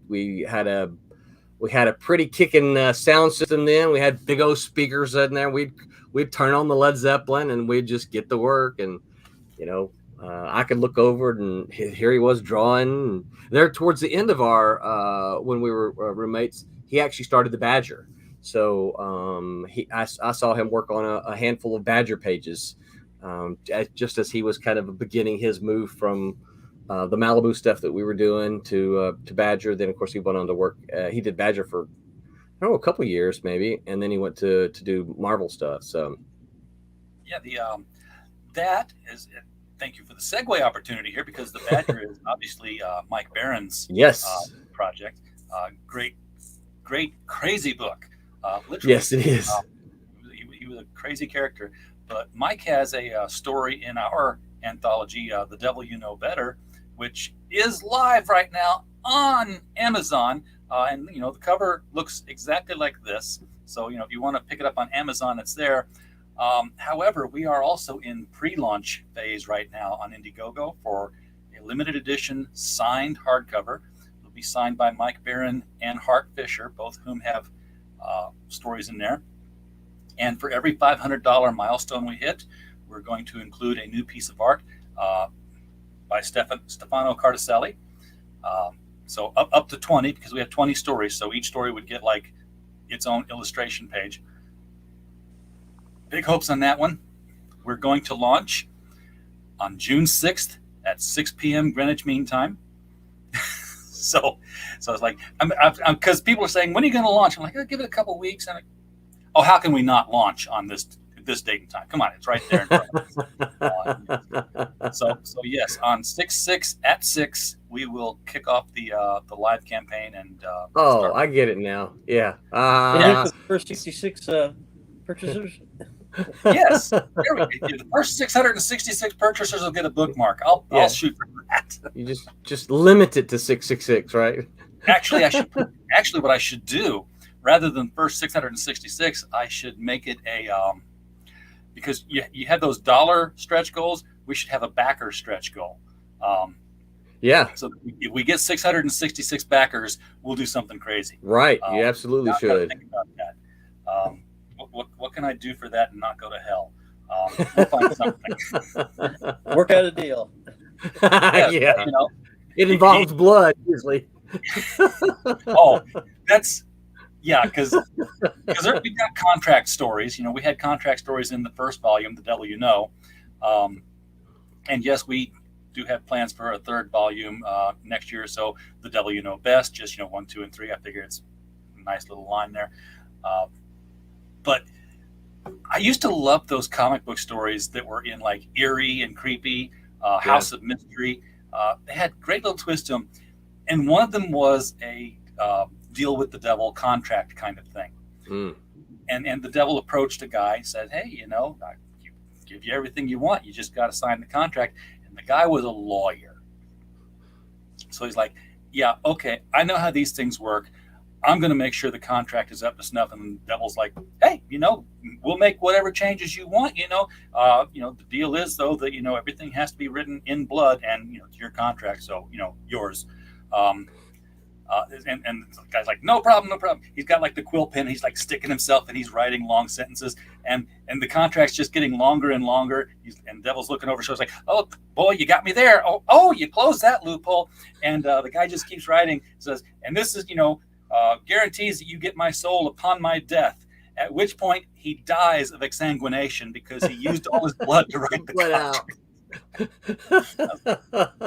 had a pretty kicking sound system then. We had big old speakers in there. We'd turn on the Led Zeppelin and we'd just get to work. And I could look over and here he was drawing. And there towards the end of our when we were roommates, he actually started the Badger. So I saw him work on a handful of Badger pages, just as he was kind of beginning his move from the Malibu stuff that we were doing to Badger. Then, of course, he went on to work. He did Badger for, I don't know, a couple of years maybe, and then he went to do Marvel stuff. So,
yeah, that is. Thank you for the segue opportunity here, because the Badger is obviously Mike Barron's project. Great, crazy book. Literally,
yes, it is.
He was a crazy character, but Mike has a story in our anthology, The Devil You Know Better, which is live right now on Amazon. And the cover looks exactly like this. So if you want to pick it up on Amazon, it's there. However, we are also in pre-launch phase right now on Indiegogo for a limited edition signed hardcover. It'll be signed by Mike Barron and Hart Fisher, both of whom have stories in there. And for every $500 milestone we hit, we're going to include a new piece of art by Stefano Carticelli. So up to 20, because we have 20 stories. So each story would get like its own illustration page. Big hopes on that one. We're going to launch on June 6th at 6 p.m. Greenwich Mean Time. so it's like, because people are saying, when are you going to launch? I'm like, give it a couple weeks. And how can we not launch on this date and time? Come on, it's right there in front of us. So yes, on 6/6 at 6, we will kick off the live campaign and.
Start. I get it now. Yeah.
The first 66 purchasers.
Yes, the first 666 purchasers will get a bookmark. I'll shoot for that.
You just limit it to 666, right?
Actually, what I should do, rather than first 666, I should make it a because you had those dollar stretch goals. We should have a backer stretch goal.
Yeah.
So if we get 666 backers, we'll do something crazy.
Right. You absolutely should.
Think about that. What can I do for that and not go to hell? We'll find something.
Work out a deal.
Yeah.
You know,
it involves blood usually.
That's. Yeah, because we've got contract stories. We had contract stories in the first volume, The Devil You Know. And yes, we do have plans for a third volume next year or so, The Devil You Know Best, just, 1, 2, and 3. I figure it's a nice little line there. But I used to love those comic book stories that were in like eerie and creepy, House of Mystery. They had great little twists to them. And one of them was a deal with the devil contract kind of thing. And the devil approached a guy, said, hey, I give you everything you want. You just got to sign the contract. And the guy was a lawyer. So he's like, yeah, okay, I know how these things work. I'm going to make sure the contract is up to snuff. And the devil's like, hey, we'll make whatever changes you want. The deal is, though, that, everything has to be written in blood and, it's your contract. So, yours. And the guy's like, no problem. He's got like the quill pen. He's like sticking himself and he's writing long sentences. And the contract's just getting longer and longer. And the devil's looking over. So it's like, oh, boy, you got me there. Oh, you closed that loophole. And the guy just keeps writing. Says, and this is, guarantees that you get my soul upon my death. At which point he dies of exsanguination because he used all his blood to write the contract.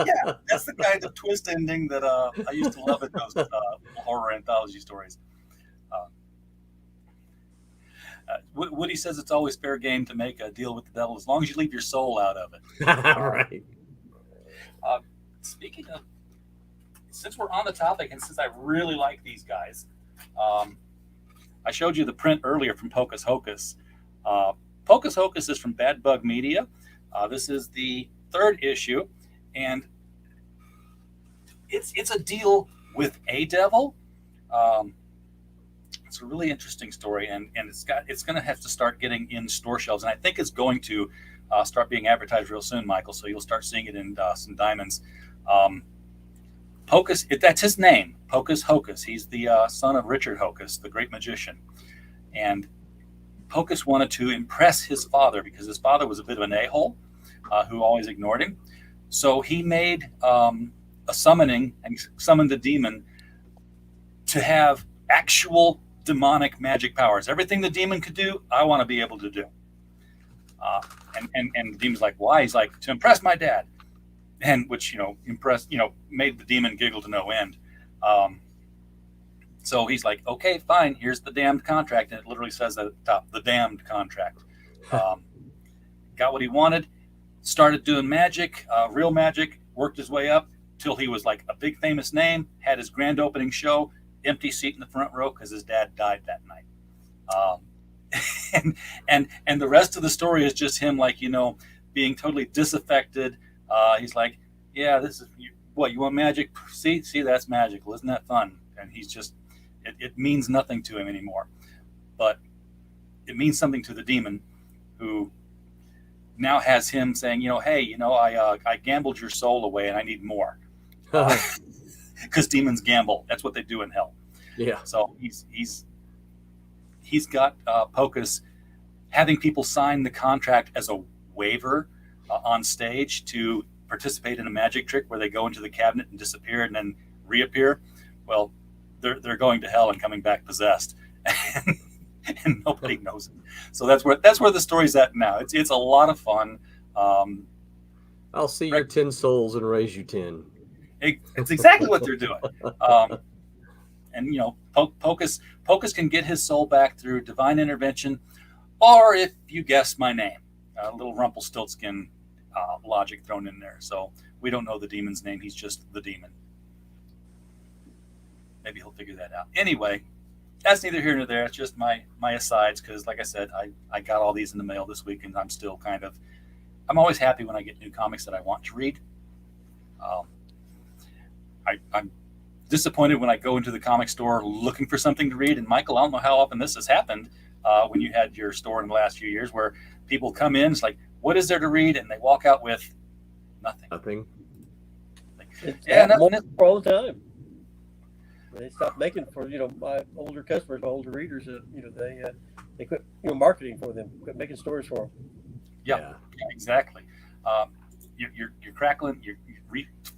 Yeah, that's the kind of twist ending that I used to love in those horror anthology stories. Woody says it's always fair game to make a deal with the devil as long as you leave your soul out of it.
Right.
Speaking of, since we're on the topic and since I really like these guys, I showed you the print earlier from Pocus Hocus. Pocus Hocus is from Bad Bug Media. This is the 3rd issue, and it's a deal with a devil. It's a really interesting story, and it's going to have to start getting in store shelves, and I think it's going to start being advertised real soon, Michael. So you'll start seeing it in some diamonds. Pocus, that's his name, Pocus Hocus. He's the son of Richard Hocus, the great magician, and Pocus wanted to impress his father because his father was a bit of an a-hole who always ignored him. So he made a summoning and summoned a demon to have actual demonic magic powers. Everything the demon could do, I want to be able to do. And the demon's like, why? He's like, to impress my dad. And which, made the demon giggle to no end. So he's like, okay, fine, here's the damned contract. And it literally says at the top, the damned contract. Got what he wanted, started doing magic, real magic, worked his way up till he was like a big famous name, had his grand opening show, empty seat in the front row because his dad died that night. And the rest of the story is just him, like, being totally disaffected. He's like, yeah, this is what you want, magic? See, that's magical. Isn't that fun? And he's just, it means nothing to him anymore, but it means something to the demon, who now has him saying, hey, I gambled your soul away and I need more. Because demons gamble. That's what they do in hell.
Yeah.
So he's got Pocus having people sign the contract as a waiver on stage to participate in a magic trick where they go into the cabinet and disappear and then reappear. Well, they're going to hell and coming back possessed, and nobody knows it. So that's where the story's at now. It's a lot of fun.
I'll see your 10 souls and raise you 10.
It's exactly what they're doing. And Pocus can get his soul back through divine intervention, or if you guess my name, a little Rumpelstiltskin logic thrown in there. So we don't know the demon's name. He's just the demon. Maybe he'll figure that out. Anyway, that's neither here nor there. It's just my asides, because like I said, I got all these in the mail this week, and I'm still I'm always happy when I get new comics that I want to read. I'm disappointed when I go into the comic store looking for something to read. And Michael, I don't know how often this has happened when you had your store in the last few years, where people come in, it's like, what is there to read? And they walk out with nothing.
Nothing.
Nothing
all the time. They stopped making for my older customers, my older readers. They quit marketing for them, quit making stories for them.
Yeah, exactly. You're crackling. You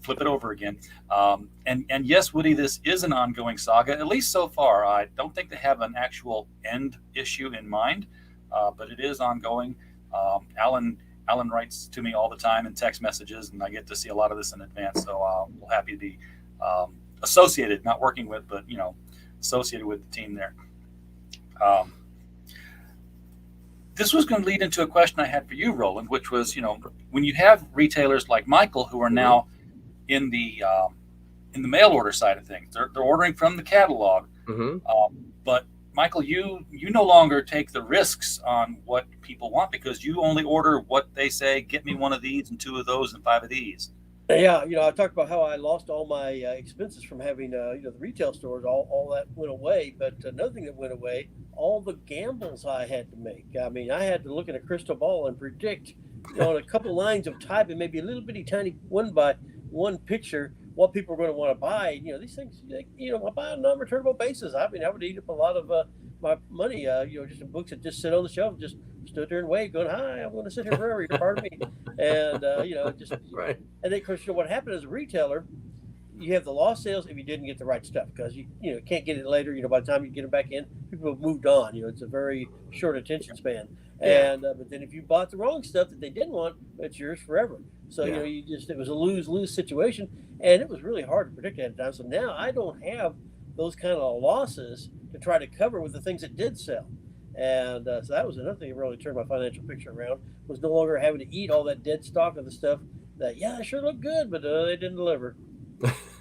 flip it over again. And yes, Woody, this is an ongoing saga, at least so far. I don't think they have an actual end issue in mind, but it is ongoing. Alan writes to me all the time in text messages, and I get to see a lot of this in advance. So I'm happy to be associated, not working with, but associated with the team there. This was going to lead into a question I had for you, Roland, which was, when you have retailers like Michael who are now in the mail order side of things, they're ordering from the catalog. But Michael, you no longer take the risks on what people want, because you only order what they say. Get me one of these and 2 of those and 5 of these.
Yeah, I talked about how I lost all my expenses from having the retail stores. All that went away. But another thing that went away, all the gambles I had to make. I mean, I had to look at a crystal ball and predict on a couple lines of type and maybe a little bitty tiny one by one picture what people are going to want to buy. These things, I buy on a non-returnable basis. I mean, I would eat up a lot of my money, just in books that just sit on the shelf, just stood there and wait, going, "Hi, I'm going to sit here forever. You're part of me." And just
right.
And then, of course, what happened as a retailer, you have the lost sales if you didn't get the right stuff, because you can't get it later. By the time you get them back in, people have moved on. It's a very short attention span.
Yeah.
And but then if you bought the wrong stuff that they didn't want, it's yours forever. So it was a lose situation, and it was really hard to predict at the time. So now I don't have those kind of losses to try to cover with the things that did sell. And so that was another thing that really turned my financial picture around, was no longer having to eat all that dead stock of the stuff that, it sure looked good, but they didn't deliver.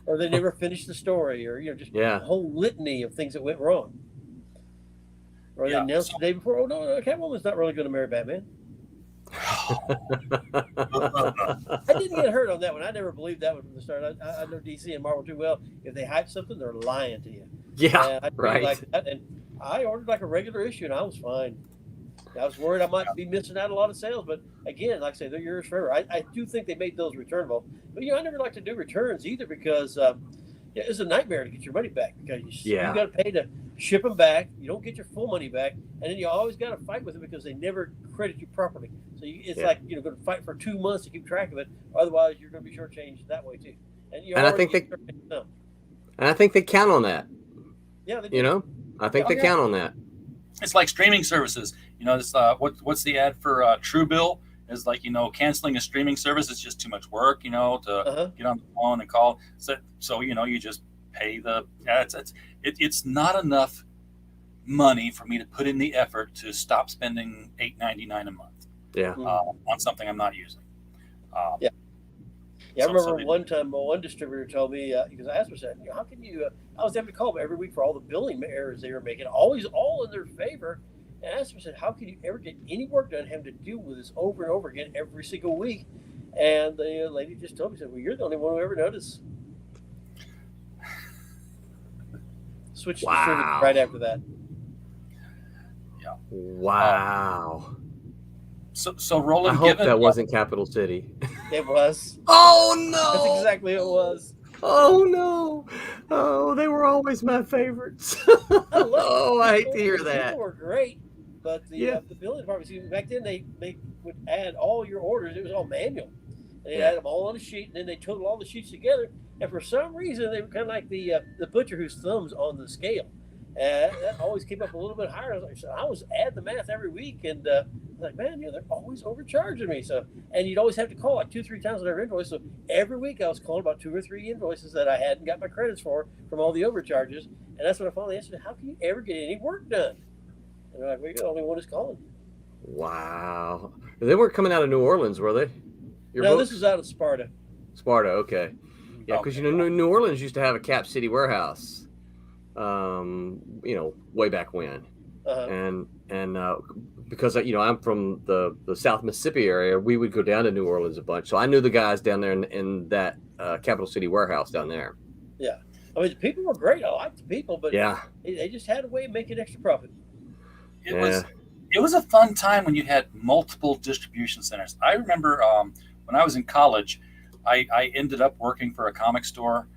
Or they never finished the story, or just a whole litany of things that went wrong. Or they announced the day before, "Oh, no, Catwoman's not really going to marry Batman." I didn't get hurt on that one. I never believed that one from the start. I know DC and Marvel too well. If they hype something, they're lying to you.
Yeah,
I
right.
like that. And I ordered like a regular issue, and I was fine. I was worried I might be missing out a lot of sales, but again, like I say, they're yours forever. I do think they made those returnable, but I never like to do returns either, because it's a nightmare to get your money back, because you got to pay to ship them back. You don't get your full money back, and then you always got to fight with them because they never credit you properly. So it's like going to fight for 2 months to keep track of it. Otherwise, you're going to be shortchanged that way too. And I think
they count on that.
Yeah, they do.
I think they count on that.
It's like streaming services. This what's the ad for Truebill? Is like, canceling a streaming service is just too much work, to get on the phone and call. So you just pay the. It's not enough money for me to put in the effort to stop spending $8.99 a month.
Yeah.
On something I'm not using.
I remember one time one distributor told me, because I asked him, I said, how can you? I was having to call them every week for all the billing errors they were making, always all in their favor. And I asked him, I said, how can you ever get any work done having to deal with this over and over again every single week? And the lady just told me, said, "Well, you're the only one who ever noticed." Switched to service right after that.
Yeah.
Wow.
So Roland,
I hope that wasn't Capital City.
It was.
Oh no!
That's exactly what it was.
Oh no! Oh, they were always my favorites. I hate to hear that.
People were great. But the billing department, see, back then they would add all your orders. It was all manual. They add them all on a sheet, and then they total all the sheets together. And for some reason, they were kind of like the butcher whose thumb's on the scale. And that always came up a little bit higher. I was add the math every week, and like, man, they're always overcharging me. So, and you'd always have to call like 2-3 times on every invoice. So every week I was calling about 2 or 3 invoices that I hadn't got my credits for from all the overcharges. And that's when I finally answered, how can you ever get any work done? And they're like, well, you're the only one who's calling.
Wow. They weren't coming out of New Orleans, were they?
No, this is out of Sparta.
Sparta, okay. Yeah, because New Orleans used to have a Cap City warehouse, way back when. And because I'm from the South Mississippi area, we would go down to New Orleans a bunch. So I knew the guys down there in that Capital City warehouse down there.
Yeah. I mean, the people were great. I liked the people, but
yeah,
they just had a way of making extra profit.
It was a fun time when you had multiple distribution centers. I remember when I was in college, I ended up working for a comic store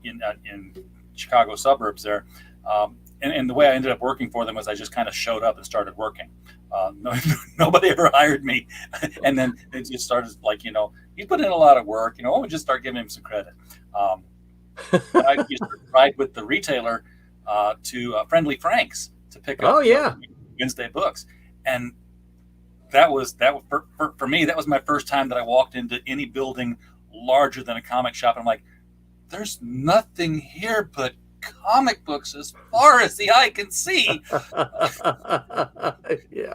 in Chicago suburbs there. And the way I ended up working for them was I just kind of showed up and started working. Nobody ever hired me. And then it just started like, he put in a lot of work, we'll just start giving him some credit. I used to ride with the retailer to Friendly Frank's to pick up Wednesday books. And that was for me, that was my first time that I walked into any building larger than a comic shop. And I'm like, there's nothing here but comic books as far as the eye can see.
Yeah.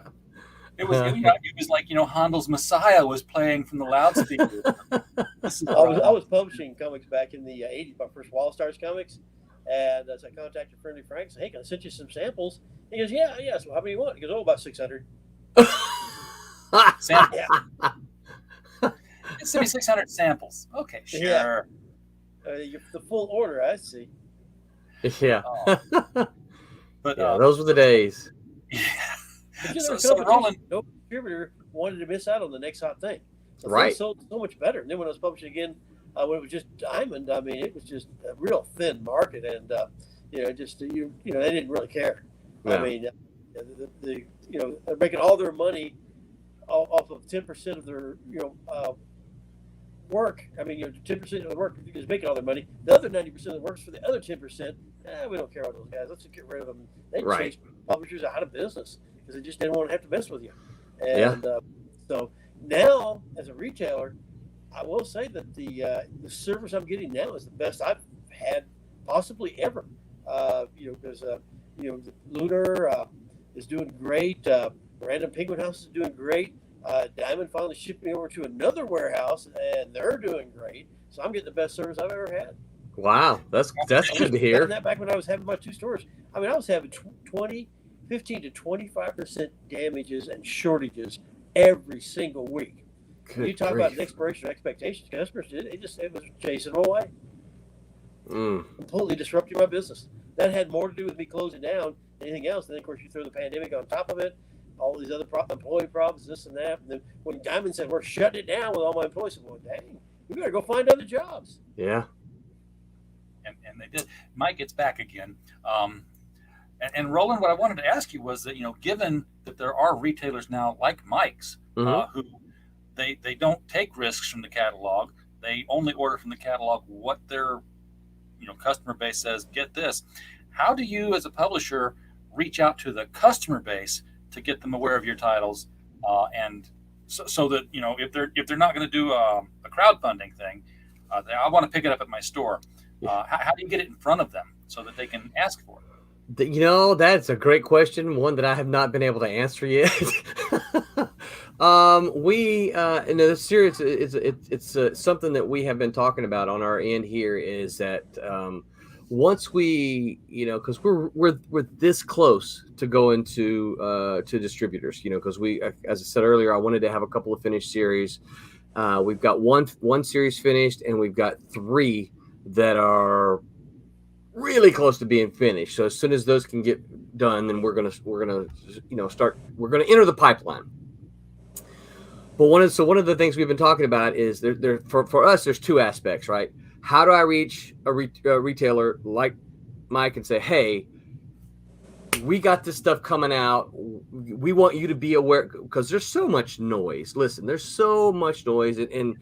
It was like, Handel's Messiah was playing from the loudspeaker.
I was publishing comics back in the 80s, my first Wall Stars comics. And as I contacted Friendly Frank, I said, hey, can I send you some samples? He goes, yeah. So how many you want? He goes, about 600.
Samples. Yeah. Send me 600 samples. Okay, sure.
Yeah. The full order, I see.
Yeah.
But
those were the days.
Yeah.
So Roland, no distributor wanted to miss out on the next hot thing. So
right.
So much better. And then when I was publishing again, when it was just Diamond, I mean, it was just a real thin market, and they didn't really care.
Yeah.
I mean, they're making all their money off of 10% of their work. I mean, 10% of the work is making all their money. The other 90% of the work's for the other 10%. We don't care about those guys. Let's get rid of them. They chased publishers out of business because they just didn't want to have to mess with you. And so now, as a retailer, I will say that the service I'm getting now is the best I've had possibly ever. Because Lunar is doing great. Random Penguin House is doing great. Diamond finally shipped me over to another warehouse, and they're doing great. So I'm getting the best service I've ever had.
Wow, that's good to hear.
That back when I was having my 2 stores, I mean, I was having 15 to 25% damages and shortages every single week.
Good
you talk
grief.
about an expiration of expectations, customers it was chasing them away. Completely disrupting my business. That had more to do with me closing down than anything else. And then, of course, you throw the pandemic on top of it, all these other employee problems, this and that. And then when Diamond said, we're shutting it down with all my employees, I said, well, dang, we better go find other jobs.
Yeah.
And they did. Mike gets back again. And Roland, what I wanted to ask you was that, given that there are retailers now like Mike's, who they don't take risks from the catalog, they only order from the catalog what their customer base says. Get this, how do you as a publisher reach out to the customer base to get them aware of your titles, and so that if they're not going to do a crowdfunding thing, I want to pick it up at my store. How do you get it in front of them so that they can ask for it?
That's a great question. One that I have not been able to answer yet. This series, it's something that we have been talking about on our end here is that once we, because we're this close to go into to distributors, because we, as I said earlier, I wanted to have a couple of finished series. We've got one series finished, and we've got 3 that are really close to being finished. So as soon as those can get done, then we're gonna enter the pipeline. But one of the things we've been talking about is there for us, there's 2 aspects, right? How do I reach a retailer like Mike and say, hey, we got this stuff coming out. We want you to be aware because there's so much noise. Listen, there's so much noise, and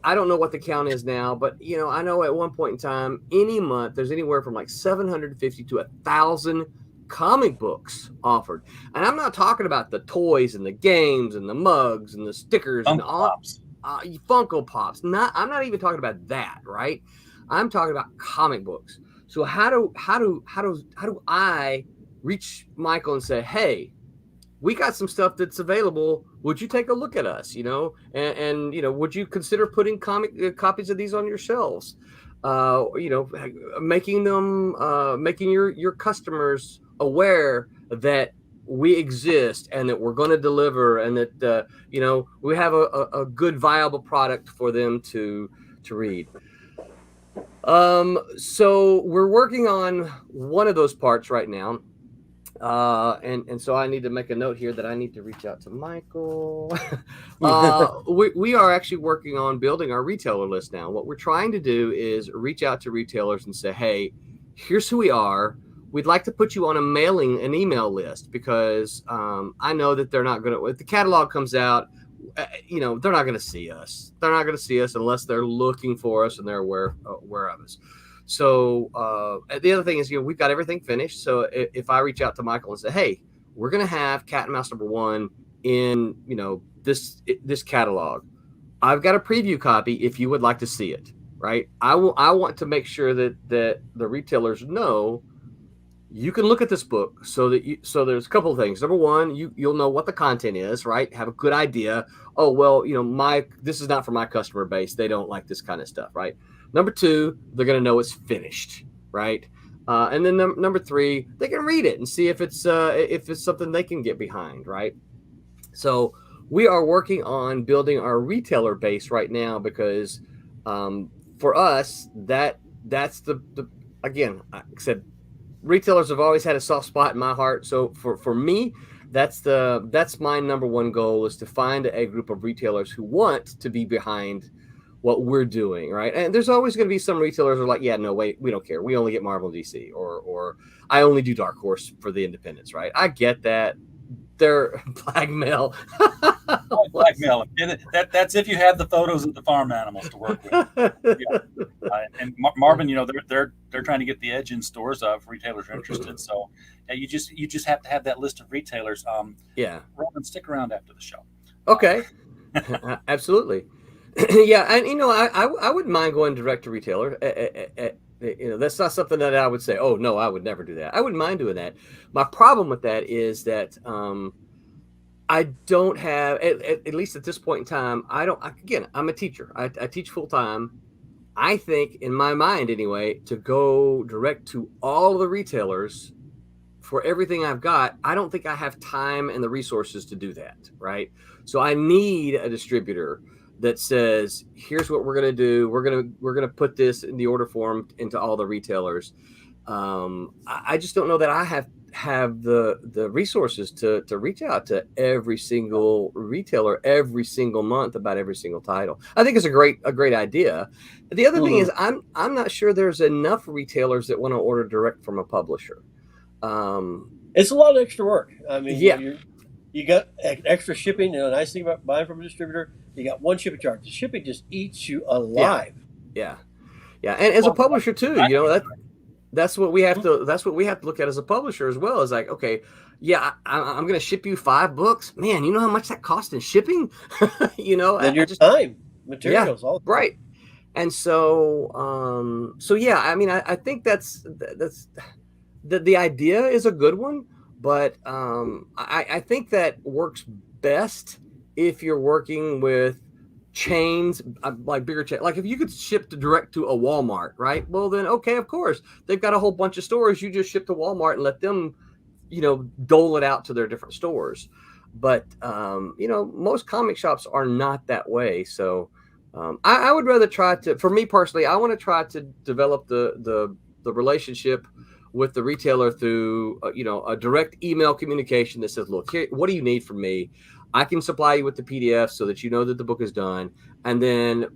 I don't know what the count is now, but I know at one point in time, any month there's anywhere from like 750 to 1,000 comic books offered, and I'm not talking about the toys and the games and the mugs and the stickers and all Funko Pops. I'm not even talking about that, right? I'm talking about comic books. So how do I reach Michael and say, hey, we got some stuff that's available. Would you take a look at us? And would you consider putting copies of these on your shelves? Making your customers aware that we exist and that we're going to deliver, and that we have a good viable product for them to read. So we're working on one of those parts right now. And so I need to make a note here that I need to reach out to Michael. We are actually working on building our retailer list now. What we're trying to do is reach out to retailers and say, hey, here's who we are. We'd like to put you on an email list, because I know that they're not going to, if the catalog comes out, they're not going to see us. They're not going to see us unless they're looking for us and they're aware of us. So the other thing is, we've got everything finished. So if I reach out to Michael and say, hey, we're going to have Cat and Mouse #1 in, this catalog. I've got a preview copy if you would like to see it, right? I want to make sure that the retailers know you can look at this book, so there's a couple of things. Number one, you'll know what the content is, right? Have a good idea. Oh, well, this is not for my customer base. They don't like this kind of stuff, right? Number two, they're going to know it's finished, right? And then number three, they can read it and see if it's something they can get behind, right? So we are working on building our retailer base right now, because for us, that's the again, like I said, retailers have always had a soft spot in my heart. So for me, that's my number one goal, is to find a group of retailers who want to be behind what we're doing, right? And there's always going to be some retailers who are like, yeah, no, wait, we don't care. We only get Marvel and DC, or I only do Dark Horse for the independents, right? I get that. They're blackmail.
Blackmail. That's if you have the photos of the farm animals to work with. Yeah. And Marvin, they're trying to get the edge in stores if retailers are interested. So you just have to have that list of retailers. Robin, stick around after the show.
Okay. Absolutely. Yeah, and I wouldn't mind going direct to retailer. That's not something that I would say, oh no, I would never do that. I wouldn't mind doing that. My problem with that is that I don't have, at least at this point in time, I'm a teacher. I teach full time. I think, in my mind anyway, to go direct to all the retailers for everything I've got, I don't think I have time and the resources to do that, right? So I need a distributor that says, here's what we're going to do. We're going to put this in the order form into all the retailers. I just don't know that I have the resources to reach out to every single retailer every single month about every single title. I think it's a great idea. The other thing is, I'm not sure there's enough retailers that want to order direct from a publisher.
It's a lot of extra work. I mean, you got extra shipping. The nice thing about buying from a distributor, you got one shipping charge. The shipping just eats you alive.
Yeah. And as a publisher too, that's what we have to look at as a publisher as well. Is like, okay, I'm going to ship you 5 books. Man, you know how much that costs in shipping?
And your time, materials, all
right. And so, I think that's the idea is a good one, but I think that works best if you're working with chains, like bigger chains. Like if you could ship direct to a Walmart, right? Well, then, okay, of course, they've got a whole bunch of stores. You just ship to Walmart and let them, dole it out to their different stores. But, most comic shops are not that way. So I would rather for me personally, I want to try to develop the relationship with the retailer through, a direct email communication that says, look, here, what do you need from me? I can supply you with the PDF so that you know that the book is done. And then,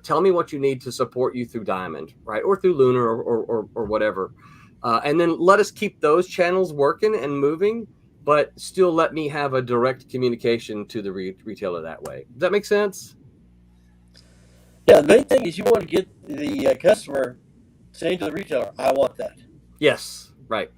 tell me what you need to support you through Diamond, right? Or through Lunar or whatever. and then let us keep those channels working and moving, but still let me have a direct communication to the retailer that way. Does that make sense?
Yeah, the main thing is you want to get the customer saying to the retailer, "I want that."
Yes, right.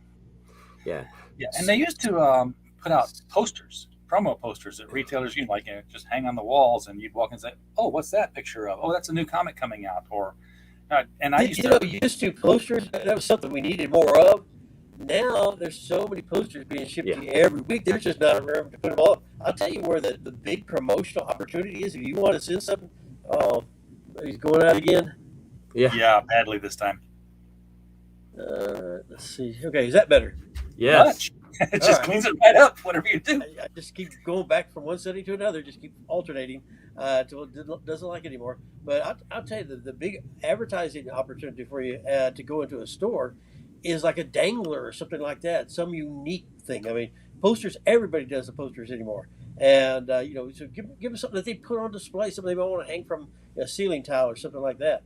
Yeah.
Yeah, and they used to put out posters, promo posters that retailers just hang on the walls, and you'd walk in and say, "Oh, what's that picture of? Oh, that's a new comic coming out." Or, and I used
to posters. That was something we needed more of. Now there's so many posters being shipped to you every week. There's just not room to put them all. I'll tell you where the big promotional opportunity is. If you want to send something, oh, he's going out again.
Yeah, badly this time.
Let's see. Okay, is that better?
Yes.
It just cleans it right up, whatever you do.
I just keep going back from one setting to another, just keep alternating until it doesn't like it anymore. But I'll tell you, the big advertising opportunity for you to go into a store is like a dangler or something like that, some unique thing. I mean, posters, everybody does the posters anymore. And, so give them something that they put on display, something they might want to hang from a ceiling tile or something like that.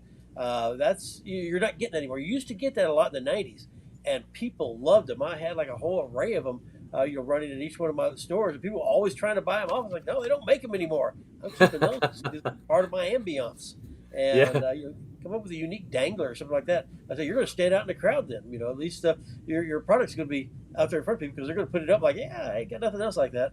You're not getting that anymore. You used to get that a lot in the 90s. And people loved them. I had like a whole array of them, running in each one of my stores. And people were always trying to buy them. I was like, no, they don't make them anymore. I'm keeping those. It's part of my ambiance. And come up with a unique dangler or something like that. I say, you're going to stand out in the crowd then. At least your product's going to be out there in front of people because they're going to put it up like, I ain't got nothing else like that.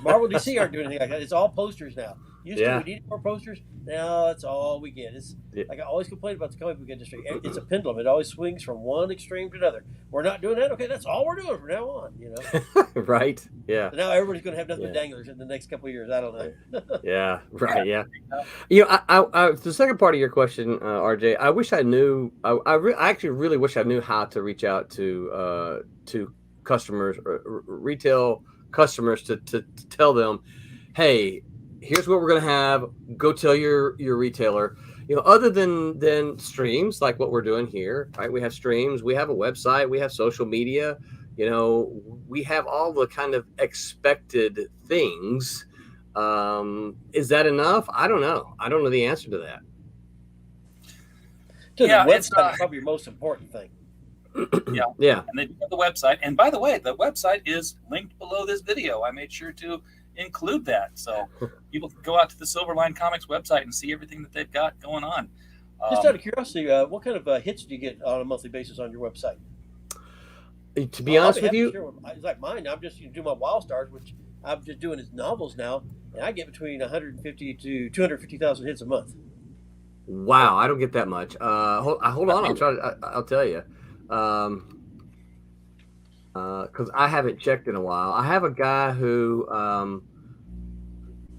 Marvel DC aren't doing anything like that. It's all posters now. Used to we needed more posters. Now that's all we get. It's like I always complain about the comic book industry. It's a pendulum. It always swings from one extreme to another. We're not doing that. Okay, that's all we're doing from now on.
Right. Yeah.
So now everybody's going to have nothing but danglers in the next couple of years. I don't know.
Yeah. Right. Yeah. The second part of your question, RJ, I wish I knew. I actually really wish I knew how to reach out to customers, retail customers, to tell them, hey, here's what we're going to have. Go tell your retailer. Other than streams like what we're doing here, right? We have streams, we have a website, we have social media. We have all the kind of expected things. Is that enough? I don't know. I don't know the answer to that.
The website is probably your most important thing.
Yeah. And they do have the website. And by the way, the website is linked below this video. I made sure to include that, so people can go out to the Silverline Comics website and see everything that they've got going on.
Just out of curiosity, what kind of hits do you get on a monthly basis on your website?
To be honest with you,
it's like mine. I'm just do my Wild Stars, which I'm just doing as novels now, and I get between 150 to 250,000 hits a month.
Wow, I don't get that much. Hold on, I'll tell you. Because I haven't checked in a while. I have a guy who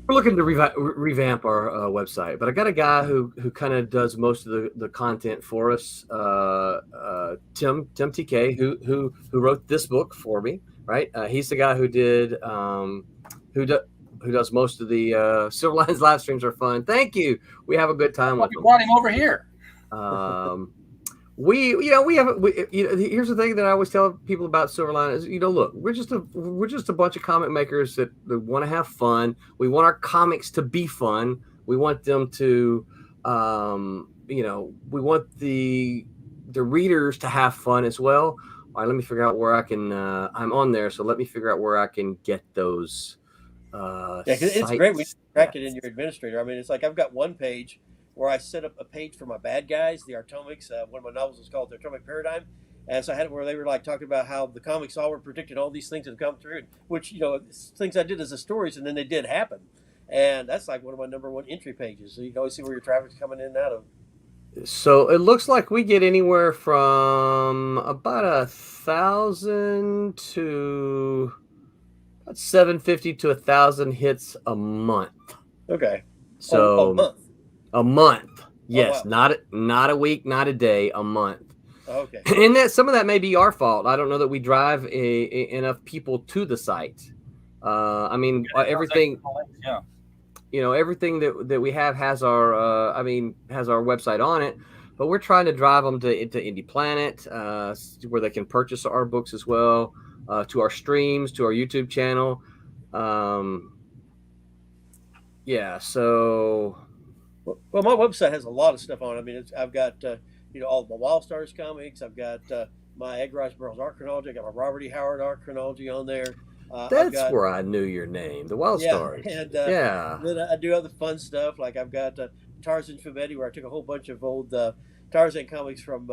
we're looking to revamp our website, but I got a guy who kind of does most of the content for us. Tim TK, who wrote this book for me, right? He's the guy who did who does most of the Silverline's live streams are fun. Thank you. We have a good time with him.
Brought him over here.
Here's the thing that I always tell people about Silverline is, look, we're just a bunch of comic makers that want to have fun. We want our comics to be fun. We want them to, we want the readers to have fun as well. All right, let me figure out where I can. I'm on there, so let me figure out where I can get those.
Because it's great. We track it in your administrator. I mean, it's like I've got one page where I set up a page for my bad guys, the Atomics. One of my novels is called The Atomic Paradigm. And so I had it where they were like talking about how the comics all were predicting all these things that come through, which, things I did as the stories, and then they did happen. And that's like one of my number one entry pages. So you can always see where your traffic's coming in and out of.
So it looks like we get anywhere from about 1,000 to 750 to 1,000 hits a month.
Okay.
So
a month.
A month. Yes.
Oh, wow.
Not a week, not a day, a month.
Okay.
And that some of that may be our fault. I don't know that we drive enough people to the site. Everything.
Yeah.
Everything that we have has our has our website on it, but we're trying to drive them to Indie Planet, where they can purchase our books as well, to our streams, to our YouTube channel. So.
Well, my website has a lot of stuff on it. I mean, I've got all my Wild Stars comics. I've got my Edgar Rice Burroughs art chronology. I got my Robert E. Howard art chronology on there.
That's where I knew your name, the Wild Stars.
And
Yeah.
then I do other fun stuff. Like I've got Tarzan Fumetti, where I took a whole bunch of old Tarzan comics from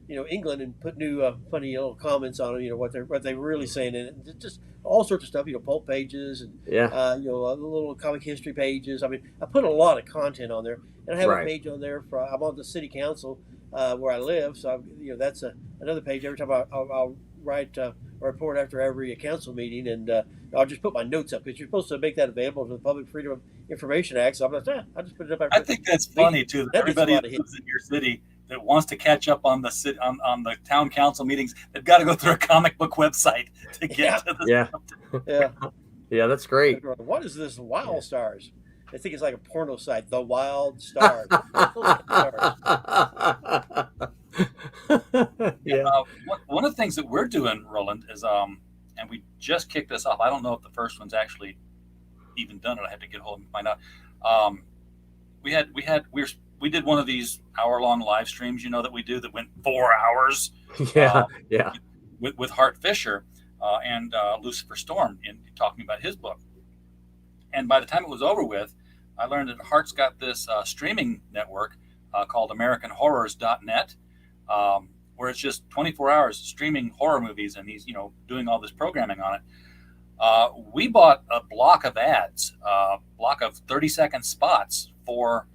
England and put new funny little comments on them. What they're really saying in it. Just all sorts of stuff. Pulp pages and little comic history pages. I mean, I put a lot of content on there, and I have a page on there for. I'm on the city council where I live, so that's another page. Every time I'll write a report after every council meeting, and I'll just put my notes up because you're supposed to make that available to the Public Freedom of Information Act. So I'm like, I just put it up.
I think that's funny too. That everybody that lives in your city that wants to catch up on the on the town council meetings, they've got to go through a comic book website to get to the
yeah,
that's great.
What is this Wild Stars? I think it's like a porno site, The Wild Stars.
One of the things that we're doing, Roland, is and we just kicked this off. I don't know if the first one's actually even done it. I have to get hold and find out. We did one of these hour-long live streams, that we do that went 4 hours. With Hart Fisher and Lucifer Storm in talking about his book. And by the time it was over with, I learned that Hart's got this streaming network called AmericanHorrors.net, where it's just 24 hours streaming horror movies, and he's doing all this programming on it. We bought a block of ads, block of 30-second spots for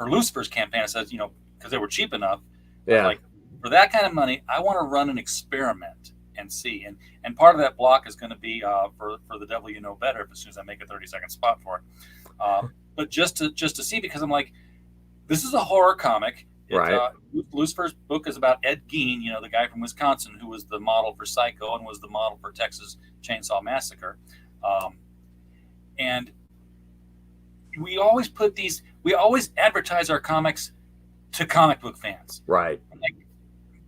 Lucifer's campaign. It says because they were cheap enough.
Yeah.
Like, for that kind of money, I want to run an experiment and see. And part of that block is going to be for the Devil You Know Better as soon as I make a 30-second spot for it. But just to see, because I'm like, this is a horror comic.
Right.
Lucifer's book is about Ed Gein, the guy from Wisconsin who was the model for Psycho and was the model for Texas Chainsaw Massacre. And we always advertise our comics to comic book fans.
Right.
Like,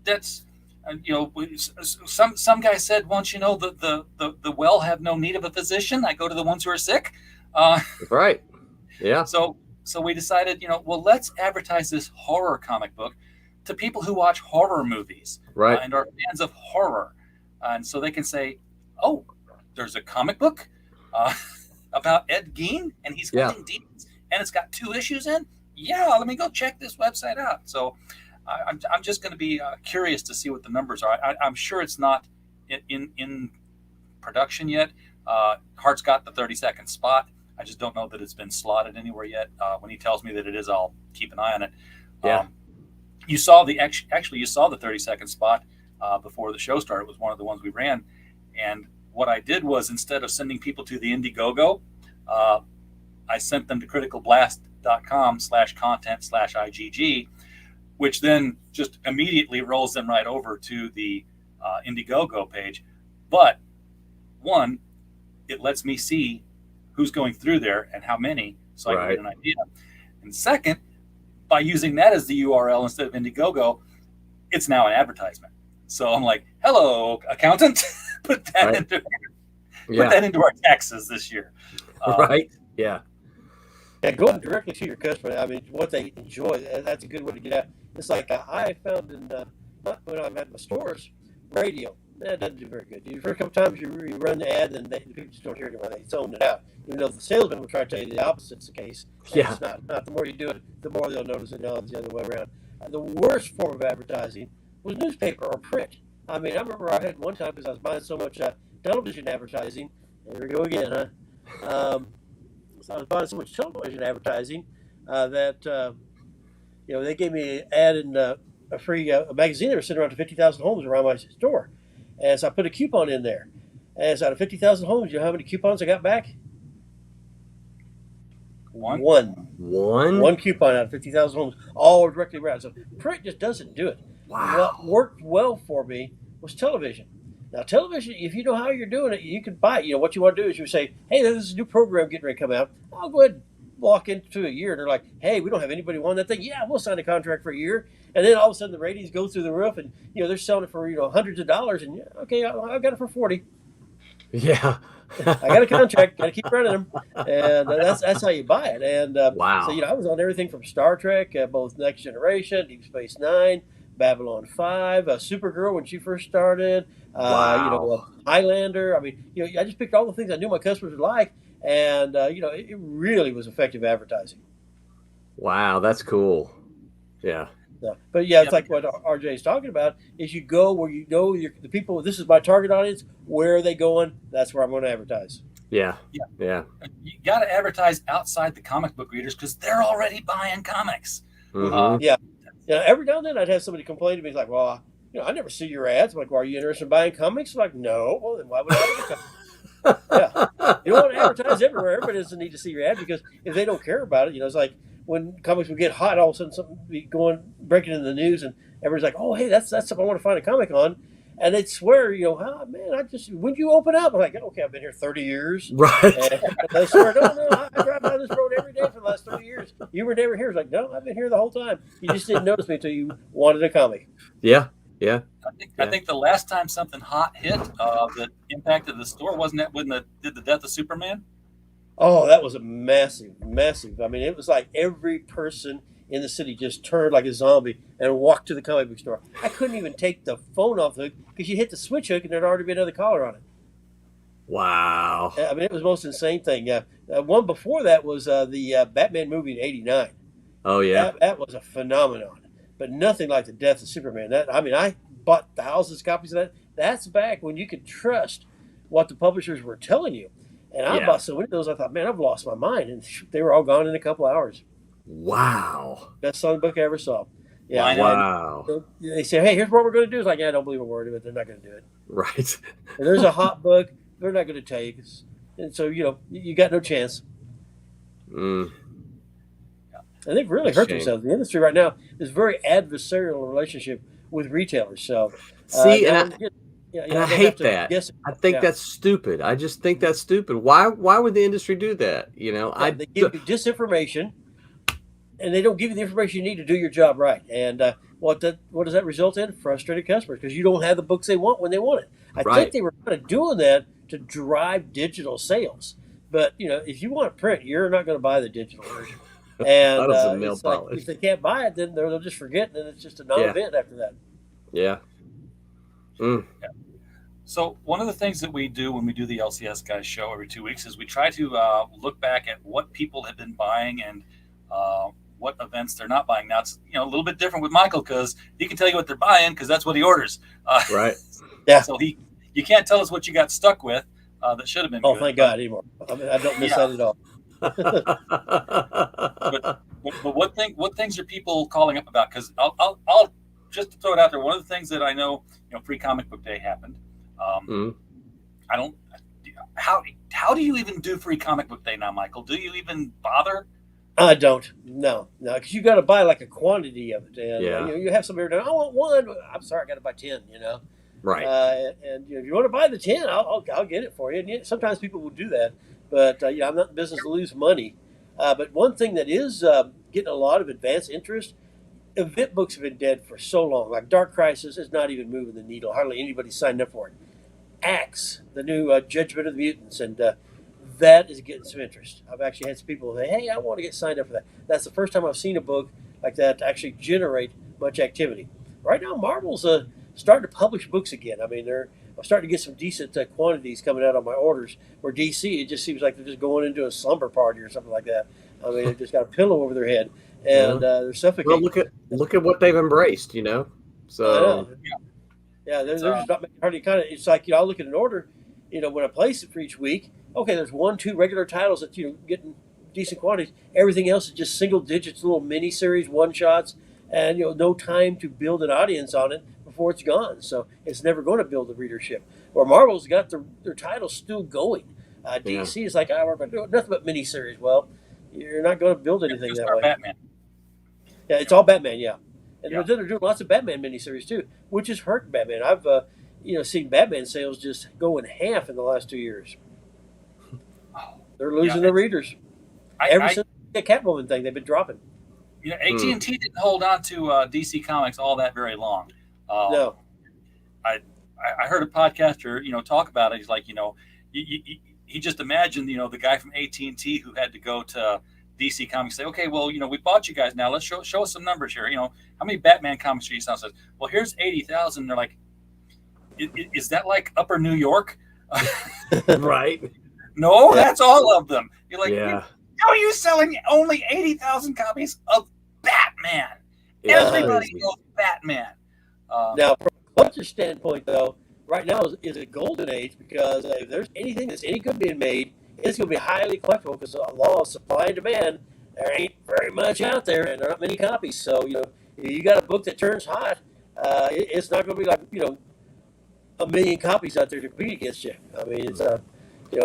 that's some guy said once, the well have no need of a physician. I go to the ones who are sick.
Right. Yeah.
So we decided, let's advertise this horror comic book to people who watch horror movies,
right,
and are fans of horror, and so they can say, "Oh, there's a comic book about Ed Gein, and he's fighting demons, and it's got 2 issues in. Yeah, let me go check this website out." So I'm just going to be curious to see what the numbers are. I'm sure it's not in production yet. Hart's got the 30-second spot. I just don't know that it's been slotted anywhere yet. When he tells me that it is, I'll keep an eye on it.
Yeah.
You saw the 30-second spot before the show started. It was one of the ones we ran. And what I did was, instead of sending people to the Indiegogo, I sent them to criticalblast.com/content/IGG, which then just immediately rolls them right over to the Indiegogo page. But one, it lets me see who's going through there and how many, so I can get an idea. And second, by using that as the URL instead of Indiegogo, it's now an advertisement. So I'm like, hello, accountant, put that into our taxes this year.
Right. Yeah.
Yeah, going directly to your customer. I mean, what they enjoy, that's a good way to get out. It's like I found when I'm at my stores, radio. That doesn't do very good. The first couple times you run the ad, and the people just don't hear it when they zone it out. Even though the salesman will try to tell you the opposite's the case.
Yeah.
It's not. The more you do it, the more they'll notice it. Now it's the other way around. The worst form of advertising was newspaper or print. I mean, I remember I had one time, because I was buying so much television advertising. There we go again, huh? So I was buying so much television advertising that they gave me an ad in a free magazine. They were sitting around to 50,000 homes around my store. And so I put a coupon in there. And so out of 50,000 homes, you know how many coupons I got back?
One.
One coupon out of 50,000 homes, all directly around. So print just doesn't do it.
Wow.
What worked well for me was television. Now, television, if you know how you're doing it, you can buy it. What you want to do is you say, hey, there's a new program getting ready to come out. I'll go ahead and walk into a year. And they're like, hey, we don't have anybody want that thing. Yeah, we'll sign a contract for a year. And then all of a sudden the ratings go through the roof, and they're selling it for hundreds of dollars. And okay, I got it for 40.
Yeah.
I got a contract. Got to keep running them, and that's how you buy it. And
wow.
So I was on everything from Star Trek, both Next Generation, Deep Space Nine, Babylon 5, Supergirl when she first started,
Wow.
Highlander. I mean, I just picked all the things I knew my customers would like, and it really was effective advertising.
Wow, that's cool. Yeah.
But yeah, it's like what RJ is talking about is you go where you know the people, this is my target audience. Where are they going? That's where I'm going to advertise.
Yeah.
Yeah.
Yeah.
You got to advertise outside the comic book readers because they're already buying comics.
Mhm.
Yeah. Every now and then I'd have somebody complain to me like, well, I never see your ads. I'm like, well, are you interested in buying comics? I'm like, no. Well, then why would I advertise? Yeah. You don't want to advertise everywhere. Everybody doesn't need to see your ad because if they don't care about it, it's like when comics would get hot, all of a sudden something would be breaking in the news and everybody's like, oh, hey, that's something I want to find a comic on. And they'd swear, oh, man, when you open up? I'm like, okay, I've been here 30 years.
Right.
And they swear, no, I drive by this road every day for the last 30 years. You were never here. It's like, no, I've been here the whole time. You just didn't notice me until you wanted a comic.
Yeah. Yeah.
I think the last time something hot hit that impacted the store wasn't that when did the death of Superman?
Oh, that was a massive. I mean, it was like every person in the city just turned like a zombie and walked to the comic book store. I couldn't even take the phone off the hook because you hit the switch hook and there'd already been another caller on it.
Wow.
I mean, it was the most insane thing. Yeah, one before that was the Batman movie in '89.
Oh yeah.
That was a phenomenon, but nothing like the death of Superman. I bought thousands of copies of that. That's back when you could trust what the publishers were telling you. And I bought so many of those, I thought, man, I've lost my mind. And they were all gone in a couple hours.
Wow.
Best selling book I ever saw. Yeah.
Wow.
They say, hey, here's what we're going to do. It's like, I don't believe a word of it. They're not going to do it.
Right.
And there's a hot book. They're not going to tell you. And so, you got no chance.
Mm.
And they've really hurt themselves. The industry right now is a very adversarial relationship with retailers. So,
see, and I hate that. I think that's stupid. I just think that's stupid. Why would the industry do that?
They give you disinformation, and they don't give you the information you need to do your job right. And what does that result in? Frustrated customers because you don't have the books they want when they want it. I think they were kind of doing that to drive digital sales. But if you want print, you're not going to buy the digital version. And it's like, if they can't buy it, then they'll just forget, and then it's just a non-event after that.
Yeah. Mm.
Yeah. So one of the things that we do when we do the LCS Guys show every 2 weeks is we try to look back at what people have been buying and what events they're not buying. Now it's a little bit different with Michael because he can tell you what they're buying because that's what he orders.
Right.
Yeah.
So you can't tell us what you got stuck with that should have been.
Oh,
good,
thank God anymore. I don't miss that at all.
but what things are people calling up about? Because I'll just to throw it out there. One of the things that I know, Free Comic Book Day happened. I don't. How do you even do Free Comic Book Day now, Michael? Do you even bother?
I don't. No, because you got to buy like a quantity of it, and you have somebody down. I want one. I'm sorry, I got to buy 10.
Right.
And if you want to buy the 10, I'll get it for you. And sometimes people will do that, but I'm not in the business to lose money. But one thing that is getting a lot of advanced interest. Event books have been dead for so long. Like Dark Crisis is not even moving the needle. Hardly anybody signed up for it. Axe, the new Judgment of the Mutants, and that is getting some interest. I've actually had some people say, hey, I want to get signed up for that. That's the first time I've seen a book like that actually generate much activity. Right now, Marvel's starting to publish books again. I mean, I'm starting to get some decent quantities coming out on my orders. Where DC, it just seems like they're just going into a slumber party or something like that. I mean, they've just got a pillow over their head. And they're suffocating.
Well, look at what they've embraced, So
there's not hardly kind of. It's like I'll look at an order, when I place it for each week. Okay, there's 1-2 regular titles that getting decent quantities. Everything else is just single digits, little mini series, one shots, and no time to build an audience on it before it's gone. So it's never going to build the readership. Where Marvel's got their titles still going. DC is like, we're going to do nothing but mini series. Well, you're not going to build anything that way.
Batman.
Yeah, it's all Batman, And then they're doing lots of Batman miniseries too, which is hurting Batman. I've seen Batman sales just go in half in the last 2 years. They're losing their readers. Ever since the Catwoman thing, they've been dropping.
AT&T didn't hold on to DC Comics all that very long.
No.
I heard a podcaster, talk about it. He's like, he just imagined, the guy from AT&T who had to go to DC Comics say, okay, well, we bought you guys now. Let's show us some numbers here. How many Batman comics are you selling? Says, well, here's 80,000. They're like, is that like Upper New York?
Right.
No, that's all of them. You're like,
Yeah.
how are you selling only 80,000 copies of Batman?
Yeah.
Everybody knows Batman.
Now, from a collector standpoint, though, right now is a golden age, because if there's anything that's any good being made, it's going to be highly collectible, because the law of supply and demand, there ain't very much out there, and there aren't many copies. So, if you got a book that turns hot, it's not going to be like, a million copies out there to compete against you. I mean, it's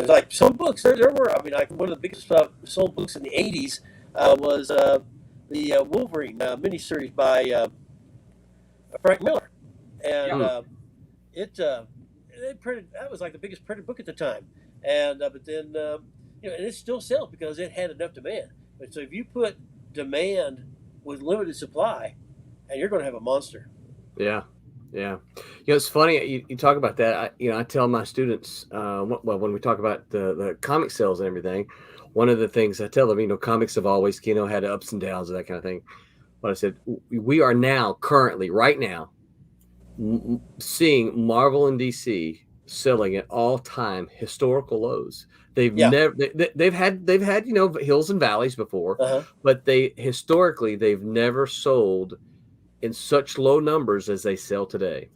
like some books, there were, I mean, like one of the biggest sold books in the 80s was the Wolverine miniseries by Frank Miller. And they printed, that was like the biggest printed book at the time. And but then and it still sells because it had enough demand. But so if you put demand with limited supply, and you're going to have a monster.
Yeah. It's funny you talk about that. I tell my students, when we talk about the comic sales and everything, one of the things I tell them, comics have always had ups and downs and that kind of thing. But I said, we are now currently right now seeing Marvel and DC selling at all-time historical lows. They've never they've had hills and valleys before, but they've never sold in such low numbers as they sell today.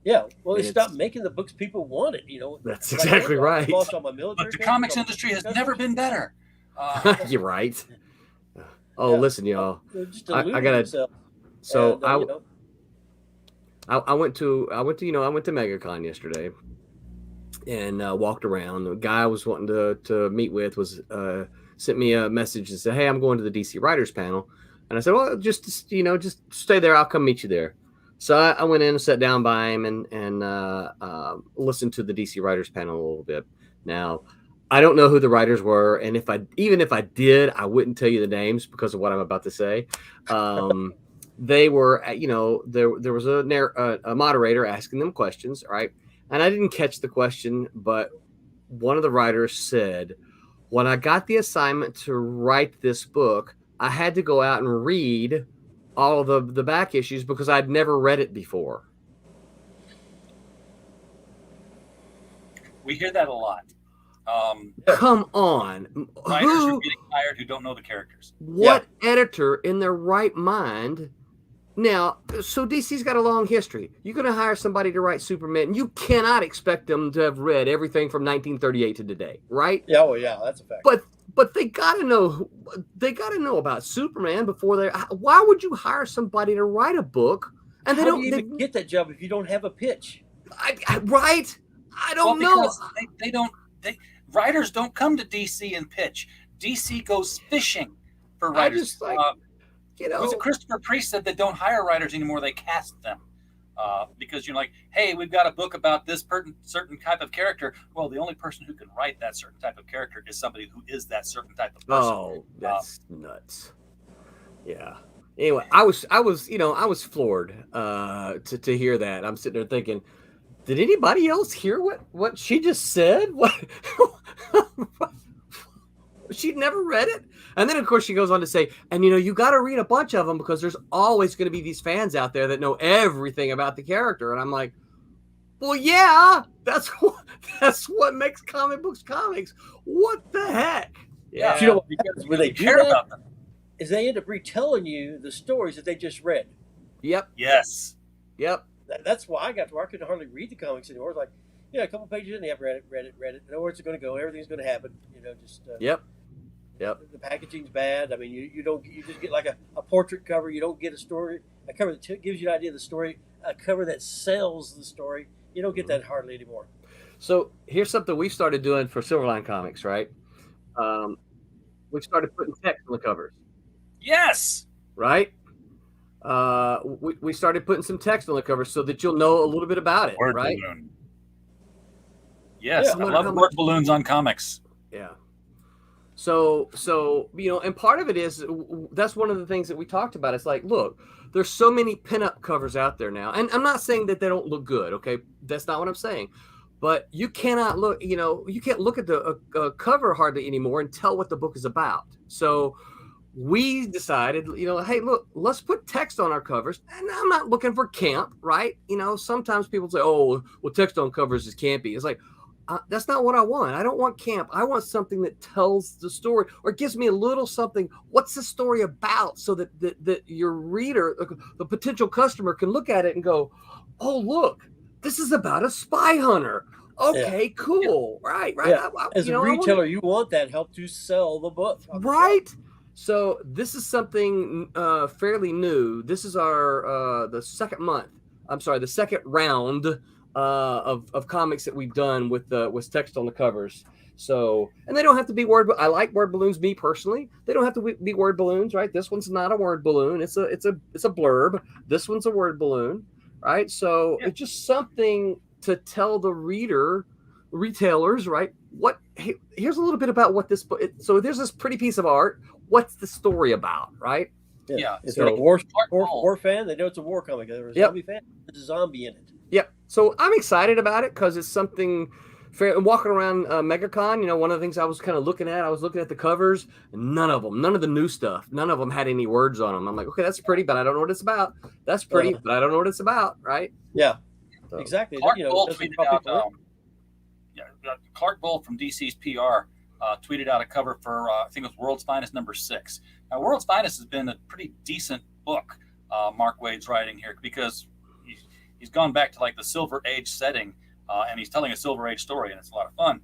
Yeah, well, they stopped making the books people wanted.
That's exactly right.
But the comics industry has never been better.
You're right. Listen, y'all. I gotta. So I went to MegaCon yesterday, and walked around. The guy I was wanting to meet with was sent me a message and said, "Hey, I'm going to the DC Writers panel." And I said, "Well, just stay there. I'll come meet you there." So I went in and sat down by him and listened to the DC Writers panel a little bit. Now, I don't know who the writers were, and even if I did, I wouldn't tell you the names because of what I'm about to say. They were, there was a moderator asking them questions, right? And I didn't catch the question, but one of the writers said, "When I got the assignment to write this book, I had to go out and read all of the back issues because I'd never read it before."
We hear that a lot.
Come on.
Writers are getting hired who don't know the characters.
What editor in their right mind? Now, so DC's got a long history. You're going to hire somebody to write Superman, and you cannot expect them to have read everything from 1938 to today, right?
Yeah, well, yeah, that's a fact.
But they got to know. They got to know about Superman before they. Why would you hire somebody to write a book and
How do you even get that job if you don't have a pitch?
Right? I don't know.
They don't. Writers don't come to DC and pitch. DC goes fishing for writers. Was it Christopher Priest said they don't hire writers anymore? They cast them because you're like, hey, we've got a book about this certain type of character. Well, the only person who can write that certain type of character is somebody who is that certain type of person.
Oh, that's nuts. Yeah. Anyway, I was floored to hear that. I'm sitting there thinking, did anybody else hear what she just said? What? She'd never read it. And then, of course, she goes on to say, and, you got to read a bunch of them because there's always going to be these fans out there that know everything about the character. And I'm like, well, yeah, that's what makes comic books comics. What the heck?
Yeah.
Because when they do
care about them,
is they end up retelling you the stories that they just read.
Yep.
Yes.
Yep.
That's why I got to where I couldn't hardly read the comics anymore. It's like, a couple pages in, they have read it. I know where it's going to go. Everything's going to happen.
Yep.
The packaging's bad. I mean, you just get like a portrait cover. You don't get a story, a cover that gives you an idea of the story, a cover that sells the story. You don't get that hardly anymore.
So here's something we started doing for Silverline Comics, right? We started putting text on the covers.
Yes.
Right? We started putting some text on the cover so that you'll know a little bit about it,
word
right?
Balloon. Yes, I love word balloons on comics.
Yeah. So and part of it is that's one of the things that we talked about. It's like, look, there's so many pinup covers out there now, and I'm not saying that they don't look good. Okay, that's not what I'm saying. But you cannot look, you can't look at the cover hardly anymore and tell what the book is about. So we decided, hey, look, let's put text on our covers. And I'm not looking for camp, right? Sometimes people say, oh, well, text on covers is campy. It's like, that's not what I want. I don't want camp. I want something that tells the story or gives me a little something. What's the story about? So that your reader, the potential customer, can look at it and go, oh, look, this is about a spy hunter. Okay, cool. Right.
Yeah. As a retailer, you want that help to sell the book.
Right. So this is something fairly new. This is our the second round of comics that we've done with text on the covers. So, and they don't have to be word. I like word balloons, me personally. They don't have to be word balloons, right? This one's not a word balloon. It's a blurb. This one's a word balloon, right? So it's just something to tell the retailers, right? Here's a little bit about what this book. So there's this pretty piece of art. What's the story about, right?
Yeah. If they're a war fan, they know it's a war comic. If they're a zombie fan, there's a zombie in it.
Yep. So I'm excited about it because it's something fair. Walking around MegaCon, one of the things I was kind of looking at, I was looking at the covers, and none of the new stuff, none of them had any words on them. I'm like, okay, that's pretty, but I don't know what it's about. That's pretty, but I don't know what it's about, right?
Yeah.
So.
Exactly.
Clark Bull tweeted out, Clark Bull from DC's PR tweeted out a cover for, I think it was World's Finest #6. Now, World's Finest has been a pretty decent book, Mark Waid's writing here, because he's gone back to like the Silver Age setting, and he's telling a Silver Age story, and it's a lot of fun.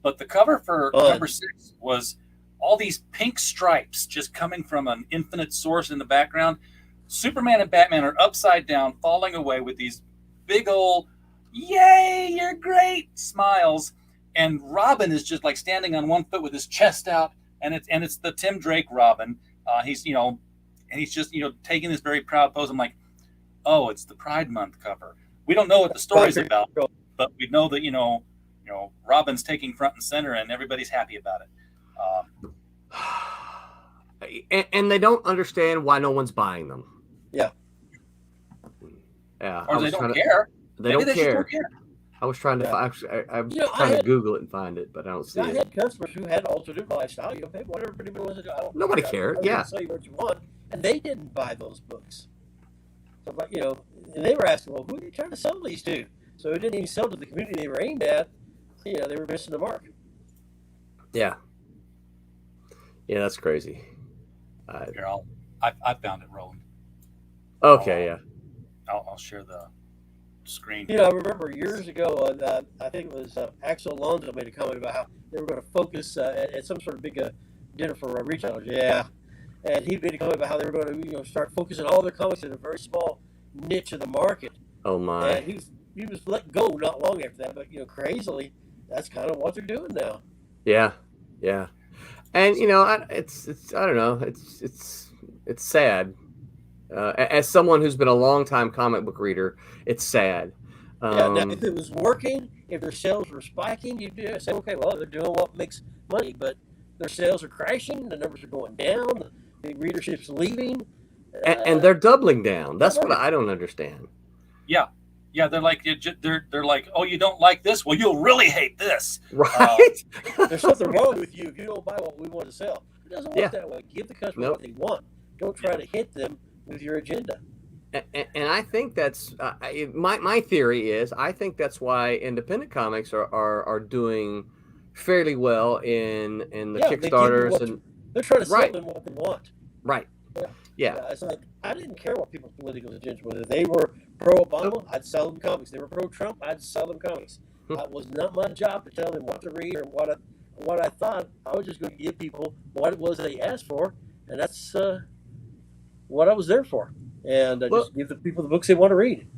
But the cover for #6 was all these pink stripes just coming from an infinite source in the background. Superman and Batman are upside down, falling away with these big old, yay, you're great smiles. And Robin is just like standing on one foot with his chest out, and it's the Tim Drake Robin. He's just taking this very proud pose. I'm like, oh, it's the Pride Month cover. We don't know what the story's about, but we know that Robin's taking front and center, and everybody's happy about
it. And they don't understand why no one's buying them.
Yeah.
Yeah.
Or they don't care.
They don't care. I was trying to I'm trying to Google it and find it, but I don't see it.
I had customers who had alternate lifestyle. Pay whatever anybody wants to do.
Nobody cared. Yeah.
Sell you what you want, and they didn't buy those books. So, but and they were asking, well, who are you trying to sell these to? So it didn't even sell to the community they were aimed at. They were missing the mark.
Yeah. Yeah, that's crazy.
Here, I found it, Roland.
Okay, yeah.
I'll share the screen.
I remember years ago, I think it was Axel Alonso made a comment about how they were going to focus at some sort of big dinner for retailers. Yeah. And he made a comment about how they were going to start focusing all their comics in a very small niche of the market.
Oh, my.
And he was let go not long after that. But, crazily, that's kind of what they're doing now.
Yeah. Yeah. And, it's I don't know. It's sad. As someone who's been a long-time comic book reader, it's sad.
Now, if it was working, if their sales were spiking, you'd say, okay, well, they're doing what makes money, but their sales are crashing, the numbers are going down, the readership's leaving.
And they're doubling down. That's what I don't understand.
Yeah. Yeah, they're like, oh, you don't like this? Well, you'll really hate this.
Right?
There's something wrong with you if you don't buy what we want to sell. It doesn't work that way. Give the customer what they want. Don't try to hit them with your agenda.
And I think that's my theory is I think that's why independent comics are doing fairly well in the Kickstarters, and
they're trying to sell them what they want.
Right. Yeah.
It's like I didn't care what people's political agenda was. If they were pro Obama, I'd sell them comics. They were pro Trump, I'd sell them comics. That was not my job to tell them what to read or what I thought. I was just going to give people what it was they asked for, and that's what I was there for. And just give the people the books they want to read.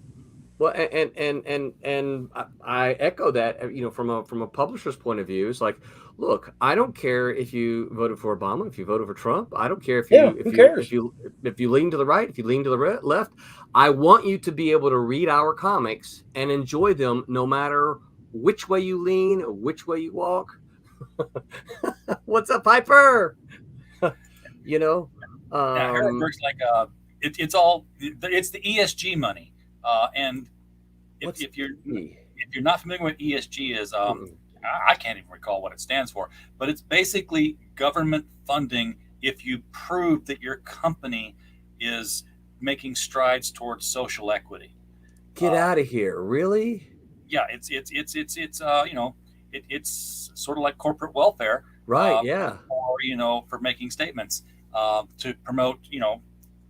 Well, and I echo that. From a publisher's point of view, it's like, look, I don't care if you voted for Obama, if you voted for Trump. I don't care if you lean to the right, if you lean to the left. I want you to be able to read our comics and enjoy them, no matter which way you lean or which way you walk. What's up, Piper?
Harrisburg's like it's the ESG money, and if you're not familiar with what ESG is, I can't even recall what it stands for, but it's basically government funding if you prove that your company is making strides towards social equity.
Get out of here! Really?
Yeah, it's it's sort of like corporate welfare,
Right? Yeah.
or for making statements to promote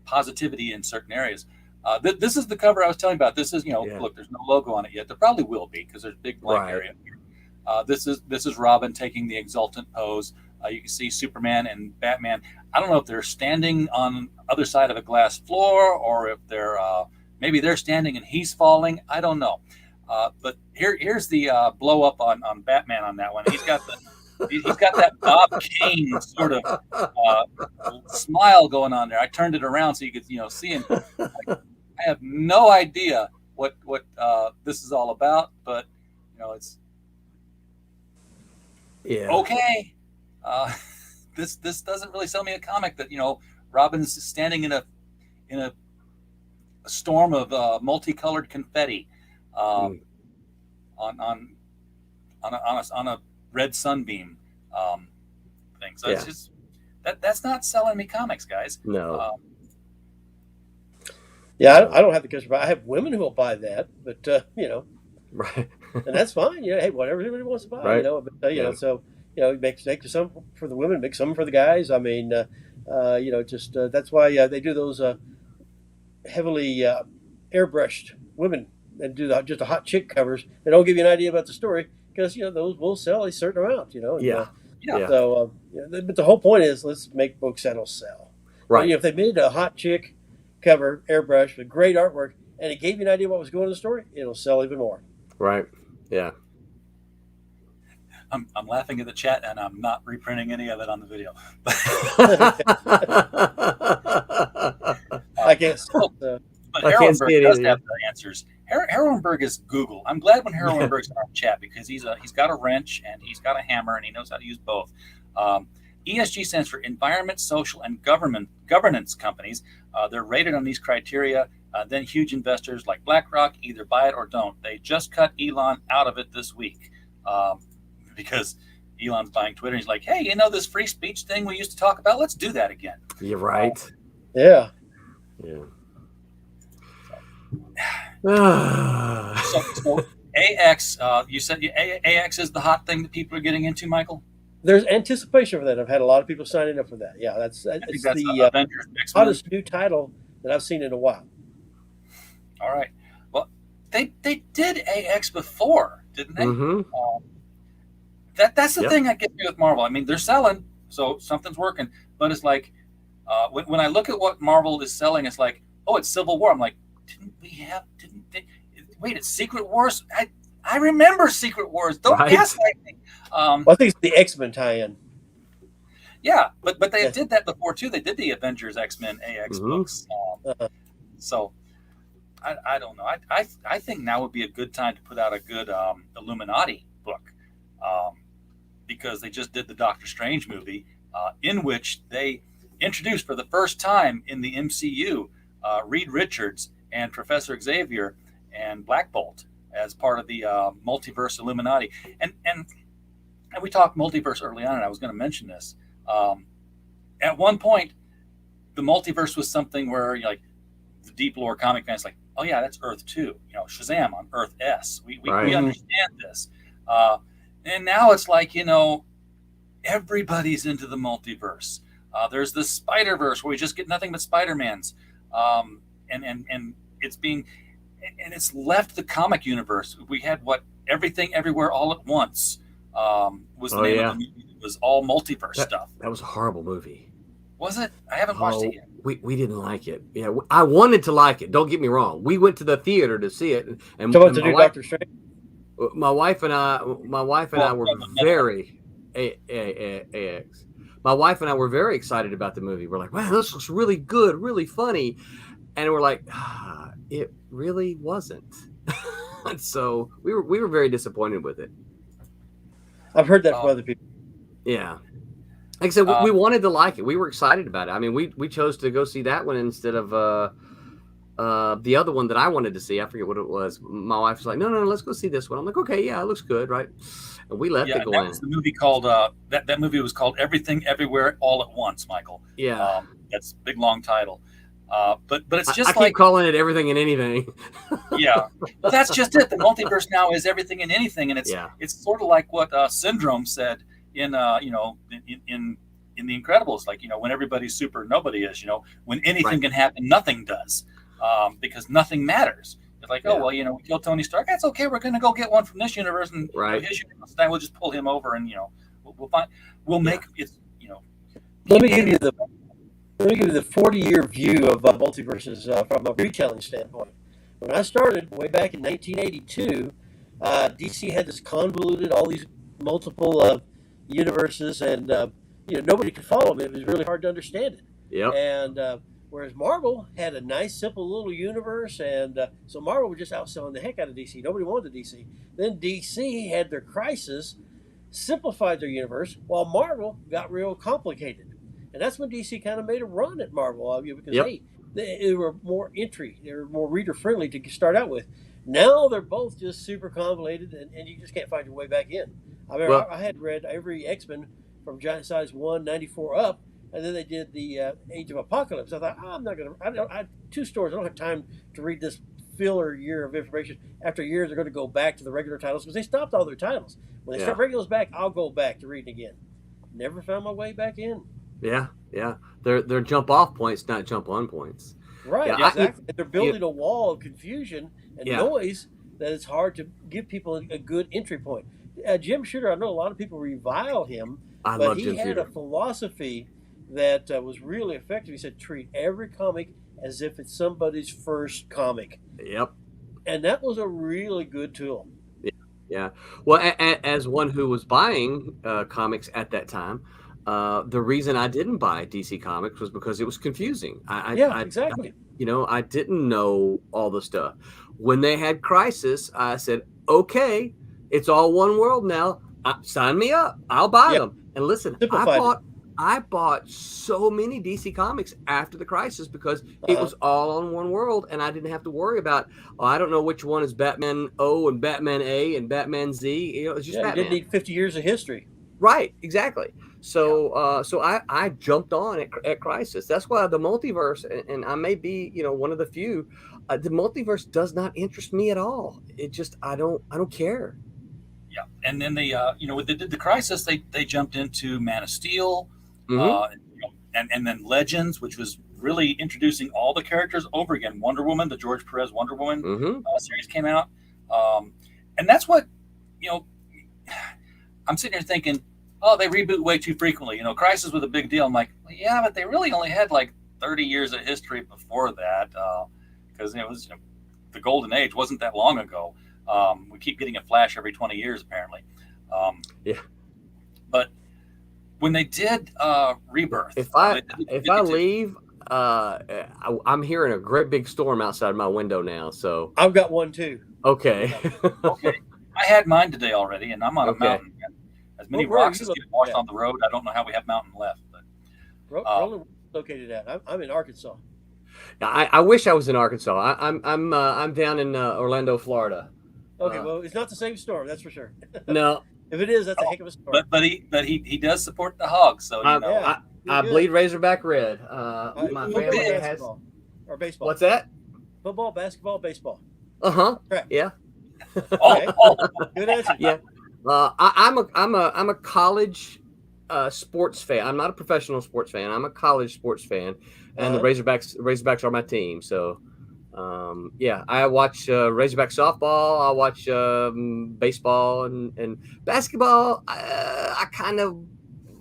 positivity in certain areas. This is the cover I was telling you about. This is look, there's no logo on it yet. There probably will be because there's a big blank area here. This is Robin taking the exultant pose. You can see Superman and Batman. I don't know if they're standing on other side of a glass floor or if they're maybe they're standing and he's falling. I don't know. But here's the blow up on Batman on that one. He's got that Bob Kane sort of smile going on there. I turned it around so you could see him. I have no idea what this is all about, but it's okay. This doesn't really sell me a comic that Robin's standing in a storm of multicolored confetti on a red sunbeam thing. So it's just that's not selling me comics, guys.
No.
Yeah, I don't have the customer. I have women who will buy that, but
Right.
and that's fine. Hey, whatever everybody wants to buy,
Right.
But so make some for the women, make some for the guys. I mean, that's why they do those heavily airbrushed women and do just the hot chick covers. They don't give you an idea about the story because those will sell a certain amount.
Yeah.
So, but the whole point is let's make books that'll sell.
Right.
But, if they made a hot chick cover airbrush with great artwork and it gave you an idea what was going in the story, it'll sell even more.
Right. Yeah.
I'm laughing at the chat and I'm not reprinting any of it on the video.
I can't.
But Heroenberg does have the answers. Heroenberg is Google. I'm glad when Heroenberg's in our chat because he's got a wrench and he's got a hammer and he knows how to use both. ESG stands for Environment, Social, and Governance companies. They're rated on these criteria. Then huge investors like BlackRock either buy it or don't. They just cut Elon out of it this week because Elon's buying Twitter. He's like, hey, this free speech thing we used to talk about? Let's do that again.
You're right.
Yeah.
So AX, you said AX is the hot thing that people are getting into, Michael?
There's anticipation for that. I've had a lot of people signing up for that. Yeah, it's the
Avengers
hottest new title that I've seen in a while.
All right. Well, they did AX before, didn't they?
Mm-hmm.
That's the thing I get with Marvel. I mean, they're selling, so something's working. But it's like when I look at what Marvel is selling, it's like, oh, it's Civil War. I'm like, wait, it's Secret Wars? I remember Secret Wars. Don't gaslight me.
I think it's the X-Men tie-in.
Yeah, but they did that before too. They did the Avengers X-Men AX books. So I don't know. I think now would be a good time to put out a good Illuminati book because they just did the Doctor Strange movie in which they introduced for the first time in the MCU Reed Richards and Professor Xavier and Black Bolt as part of the multiverse Illuminati. And we talked multiverse early on, and I was going to mention this. At one point, the multiverse was something where the deep lore comic fans like, oh yeah, that's Earth 2. Shazam on Earth S. We understand this. And now it's like, everybody's into the multiverse. There's the Spider-Verse where we just get nothing but Spider-Mans. And it's left the comic universe. We had Everything Everywhere All at Once was the name of the movie. It was all multiverse stuff.
That was a horrible movie.
Was it? I haven't watched it yet.
We didn't like it. Yeah, I wanted to like it. Don't get me wrong. We went to the theater to see it, and
Doctor Strange.
My wife and I were very AX. My wife and I were very excited about the movie. We're like, wow, this looks really good, really funny, and we're like, it really wasn't. And so we were very disappointed with it.
I've heard that from other people.
Yeah. Like I said, we wanted to like it. We were excited about it. I mean, we chose to go see that one instead of the other one that I wanted to see. I forget what it was. My wife was like, no, let's go see this one. I'm like, okay, yeah, it looks good, right? and we left
Yeah,
it
and that
going.
was the movie called that movie was called Everything Everywhere All at Once, Michael.
Yeah.
That's a big long title. But it's
I
just
keep calling it Everything and Anything.
yeah. Well, that's just it. The multiverse now is everything and anything, and it's sort of like what Syndrome said in in The Incredibles, like, when everybody's super, nobody is. When anything can happen, nothing does, because nothing matters. It's like, oh well, we killed Tony Stark. That's okay. We're going to go get one from this universe, and his universe, and we'll just pull him over, and we'll find, we'll make it.
Let me give you the 40-year view of multiverses from a retelling standpoint. When I started way back in 1982, DC had this convoluted, all these multiple universes, and nobody could follow them. It was really hard to understand it.
Yep.
And whereas Marvel had a nice, simple little universe, and so Marvel was just outselling the heck out of DC. Nobody wanted DC. Then DC had their Crisis, simplified their universe, while Marvel got real complicated. And that's when DC kind of made a run at Marvel, because they were more entry, they were more reader friendly to start out with. Now they're both just super convoluted, and you just can't find your way back in. I mean, I had read every X-Men from Giant Size 194 up, and then they did the Age of Apocalypse. I thought, I'm not going to. I 2 stories. I don't have time to read this filler year of information. After years, they're going to go back to the regular titles because they stopped all their titles. When they start bringing those back, I'll go back to reading again. Never found my way back in.
Yeah. They're jump off points, not jump on points.
Right, exactly. They're building a wall of confusion and noise that it's hard to give people a good entry point. Jim Shooter, I know a lot of people revile him, but he had a philosophy that was really effective. He said, treat every comic as if it's somebody's first comic.
Yep.
And that was a really good tool.
Yeah. Well, as one who was buying comics at that time, the reason I didn't buy DC Comics was because it was confusing.
Exactly.
I didn't know all the stuff. When they had Crisis, I said, okay, it's all one world now. Sign me up. I'll buy them. And listen, I bought so many DC Comics after the Crisis because it was all on one world, and I didn't have to worry about, I don't know which one is Batman O and Batman A and Batman Z. It's just Batman.
You didn't need 50 years of history.
Right, exactly. So I jumped on at Crisis. That's why the multiverse, and I may be one of the few, the multiverse does not interest me at all. It just I don't care.
Yeah, and then they when they did the Crisis, they jumped into Man of Steel, and then Legends, which was really introducing all the characters over again. Wonder Woman, the George Perez Wonder Woman series came out, and that's what I'm sitting here thinking, oh, they reboot way too frequently. Crisis was a big deal. I'm like, well, yeah, but they really only had like 30 years of history before that, because it was the golden age wasn't that long ago. We keep getting a Flash every 20 years, apparently. But when they did Rebirth,
if I leave, I'm hearing a great big storm outside my window now. So
I've got one too.
Okay.
Okay. I had mine today already, and I'm on a mountain. As many rocks as get washed on the road, I don't know how we have mountain left. But
Roland located at. I'm in Arkansas.
I wish I was in Arkansas. I'm down in Orlando, Florida.
Okay, well, it's not the same storm, that's for sure.
No.
If it is, that's a heck of a storm.
But he does support the Hogs, so
I bleed Razorback red. My family has
basketball or baseball.
What's that?
Football, basketball, baseball.
Correct. Yeah.
Okay. Good answer.
Yeah. I'm a college sports fan. I'm not a professional sports fan. I'm a college sports fan, and the Razorbacks are my team. So, I watch Razorback softball. I watch baseball and basketball. I kind of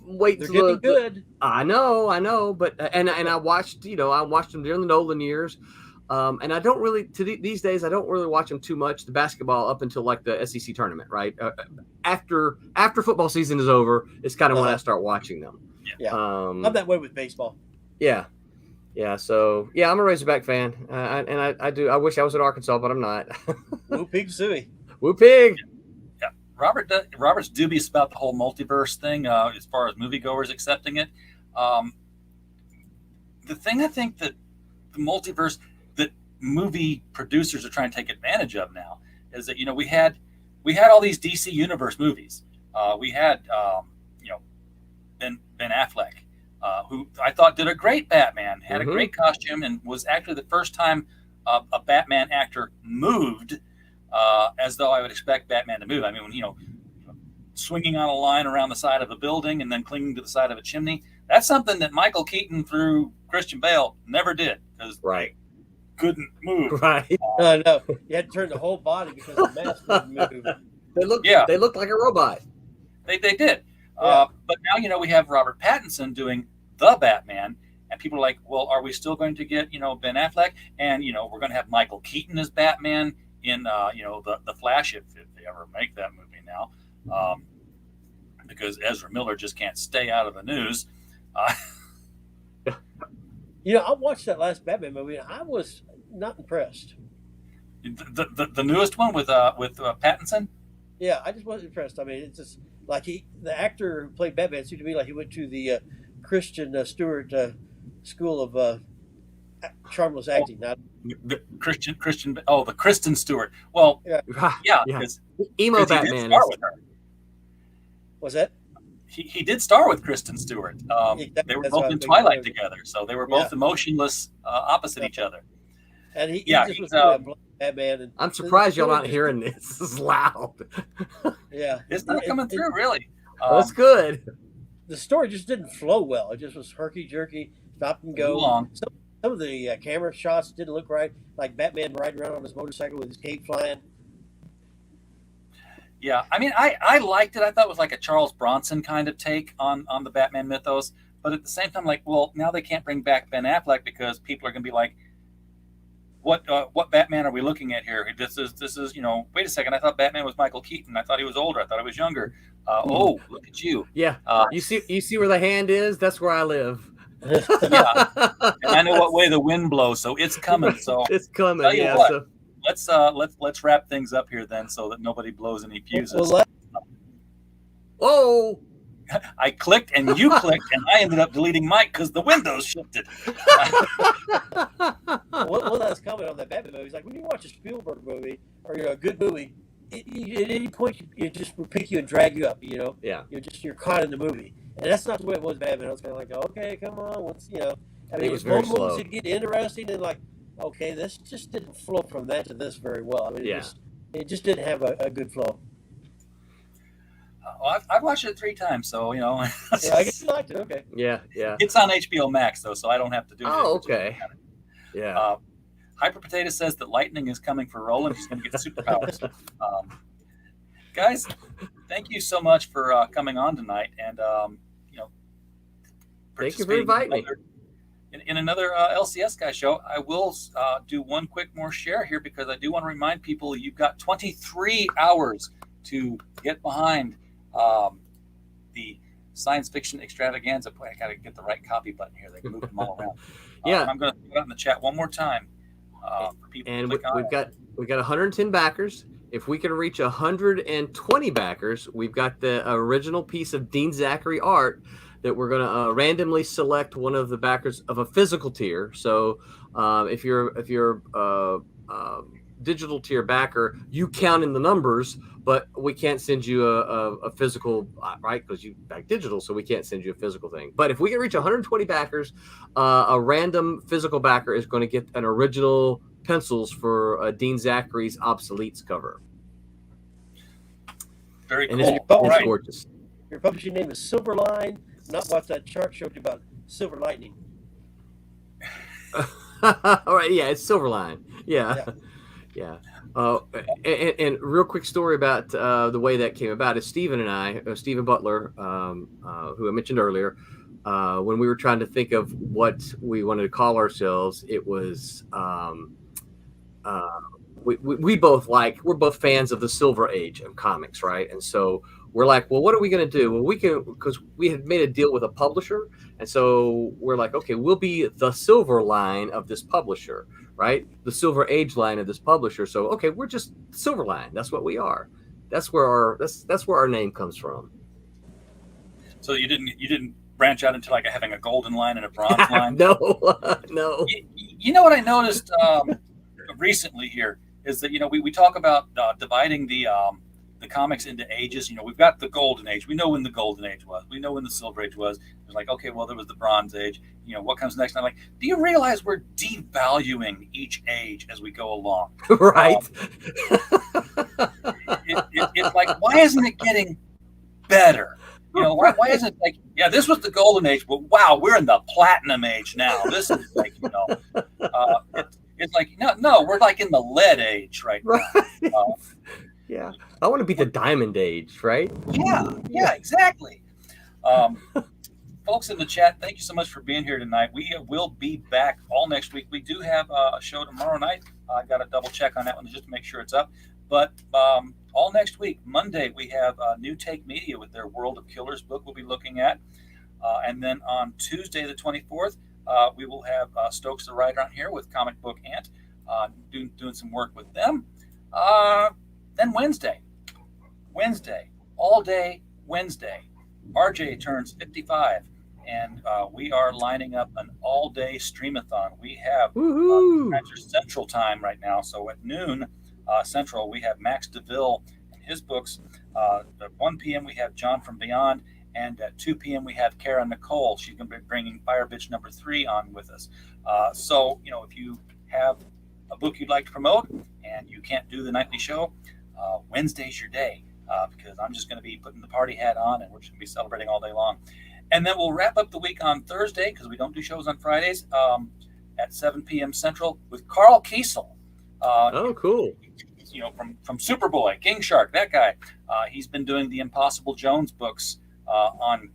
wait.
They're getting good.
I know, but and I watched them during the Nolan years. And I don't really these days. I don't really watch them too much. The basketball up until like the SEC tournament, right? After football season is over, it's kind of when I start watching them.
Yeah, I'm that way with baseball.
Yeah. So I'm a Razorback fan, and I do. I wish I was in Arkansas, but I'm not.
Woo pig suey.
Woo pig.
Yeah. Robert's dubious about the whole multiverse thing as far as moviegoers accepting it. The thing I think that the multiverse that movie producers are trying to take advantage of now is that we had all these DC Universe movies, we had Ben Affleck, who I thought did a great Batman, had a great costume, and was actually the first time a Batman actor moved as though I would expect Batman to move. I mean, when, swinging on a line around the side of a building and then clinging to the side of a chimney, that's something that Michael Keaton through Christian Bale never did, because
Right.
couldn't move.
Right.
No, you had to turn the whole body because the mask wouldn't move.
They looked like a robot.
They did.
Yeah.
But now, we have Robert Pattinson doing the Batman, and people are like, well, are we still going to get, Ben Affleck? And, we're going to have Michael Keaton as Batman in, the Flash, if they ever make that movie now, because Ezra Miller just can't stay out of the news.
I watched that last Batman movie, and I was not impressed.
The newest one with Pattinson?
Yeah, I just wasn't impressed. I mean, it's just like the actor who played Batman seemed to me like he went to the Christian Stewart School of Charmless Acting. Not
The Kristen Stewart. Well, yeah, because
Emo
he did
Batman.
star with her.
was that?
He did star with Kristen Stewart. They were
That's
both
what
in
I think
Twilight
it was.
together, so they were both emotionless opposite each other.
And he
Yeah,
just
he's,
was doing a black Batman. And
I'm surprised y'all not hearing this. This is loud.
Yeah,
It's not coming through, really.
That's good.
The story just didn't flow well. It just was herky jerky, stop and go.
Too long.
Some of the camera shots didn't look right, like Batman riding around on his motorcycle with his cape flying.
Yeah, I mean, I liked it. I thought it was like a Charles Bronson kind of take on the Batman mythos. But at the same time, like, well, now they can't bring back Ben Affleck because people are going to be like, what Batman are we looking at here? This is wait a second. I thought Batman was Michael Keaton. I thought he was older. I thought he was younger. Oh, look at you.
Yeah. You see where the hand is? That's where I live.
Yeah. And I know what way the wind blows, so it's coming. So
it's coming.
tell you
Yeah.
what,
So
let's wrap things up here then, so that nobody blows any fuses.
whoa.
I clicked and you clicked, and I ended up deleting Mike because the windows shifted.
One last comment on that Batman movie is like when you watch a Spielberg movie or a good movie, at any point it just will pick you and drag you up.
Yeah.
You're caught in the movie, and that's not the way it was Batman. I was kind of like, okay, come on, what's I mean,
It was very
moments
slow.
that get interesting and like, okay, this just didn't flow from that to this very well. I mean, it just didn't have a good flow.
I've watched it 3 times, so
Yeah, I guess you liked it. Okay.
Yeah.
it's on HBO Max though, so I don't have to do it.
Oh, okay. Yeah.
Hyper Potato says that lightning is coming for Roland. He's going to get superpowers. Guys, thank you so much for coming on tonight, and
Thank you for inviting me.
In another LCS Guys show. I will do one quick more share here because I do want to remind people you've got 23 hours to get behind the science fiction extravaganza. Boy, I got to get the right copy button here. They can move them all around.
Yeah.
I'm going to put it in the chat one more time for people.
And
to click on.
we've got 110 backers. If we can reach 120 backers, we've got the original piece of Dean Zachary art that we're going to randomly select one of the backers of a physical tier. So if you're digital tier backer, you count in the numbers, but we can't send you a physical, right? Because you back digital, so we can't send you a physical thing. But if we can reach 120 backers, a random physical backer is going to get an original pencils for Dean Zachary's Obsoletes cover.
Very
And
cool.
it's gorgeous.
Your publishing name is Silverline, not what that chart showed you about Silver Lightning.
All right, yeah, it's Silverline. Yeah. And real quick story about the way that came about is Stephen and I, Stephen Butler, who I mentioned earlier, when we were trying to think of what we wanted to call ourselves, it was we're both fans of the Silver Age of comics, right? And so we're like, well, what are we going to do? Well, because we had made a deal with a publisher. And so we're like, okay, we'll be the Silver line of this publisher, right? The Silver Age line of this publisher. So, okay, we're just Silver Line. That's what we are. That's where our name comes from.
So you didn't branch out into like having a golden line and a bronze line?
No.
You know what I noticed recently here is that we talk about dividing the the comics into ages. We've got the golden age. We know when the golden age was. We know when the silver age was. It's like, okay, well, there was the bronze age. What comes next? And I'm like, do you realize we're devaluing each age as we go along?
Right.
It's like, why isn't it getting better? Why isn't it like, yeah, this was the golden age, but wow, we're in the platinum age now. This is like, it's like, no, we're like in the lead age right now.
Yeah. I want to be the diamond age, right?
Yeah, exactly. Folks in the chat, thank you so much for being here tonight. We will be back all next week. We do have a show tomorrow night. I got to double check on that one just to make sure it's up. But all next week, Monday, we have New Take Media with their World of Killers book we'll be looking at. And then on Tuesday, the 24th, we will have Stokes the Writer on here with Comic Book Ant, doing some work with them. Then Wednesday, all day Wednesday, RJ turns 55. And we are lining up an all-day streamathon. We have Central Time right now. So at noon Central, we have Max DeVille and his books. At 1 p.m., we have John from Beyond. And at 2 p.m., we have Kara Nicole. She's going to be bringing Fire Bitch number 3 on with us. So, if you have a book you'd like to promote and you can't do the nightly show, Wednesday's your day because I'm just going to be putting the party hat on and we're just going to be celebrating all day long. And then we'll wrap up the week on Thursday because we don't do shows on Fridays at 7 p.m. Central with Carl Kiesel.
Cool.
From Superboy, King Shark, that guy. He's been doing the Impossible Jones books on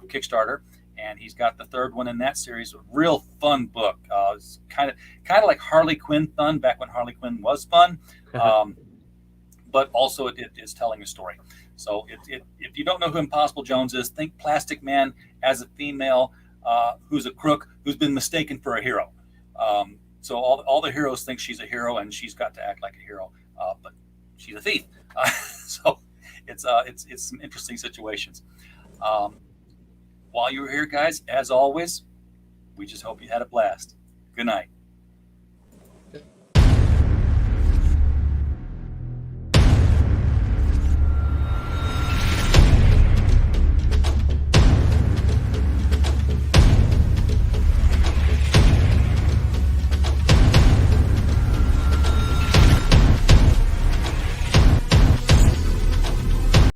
Kickstarter, and he's got the third one in that series. A real fun book. It's kind of like Harley Quinn fun back when Harley Quinn was fun, but also it is telling a story. So if you don't know who Impossible Jones is, think Plastic Man as a female who's a crook who's been mistaken for a hero. So all the heroes think she's a hero and she's got to act like a hero, but she's a thief. So it's some interesting situations. While you were here, guys, as always, we just hope you had a blast. Good night.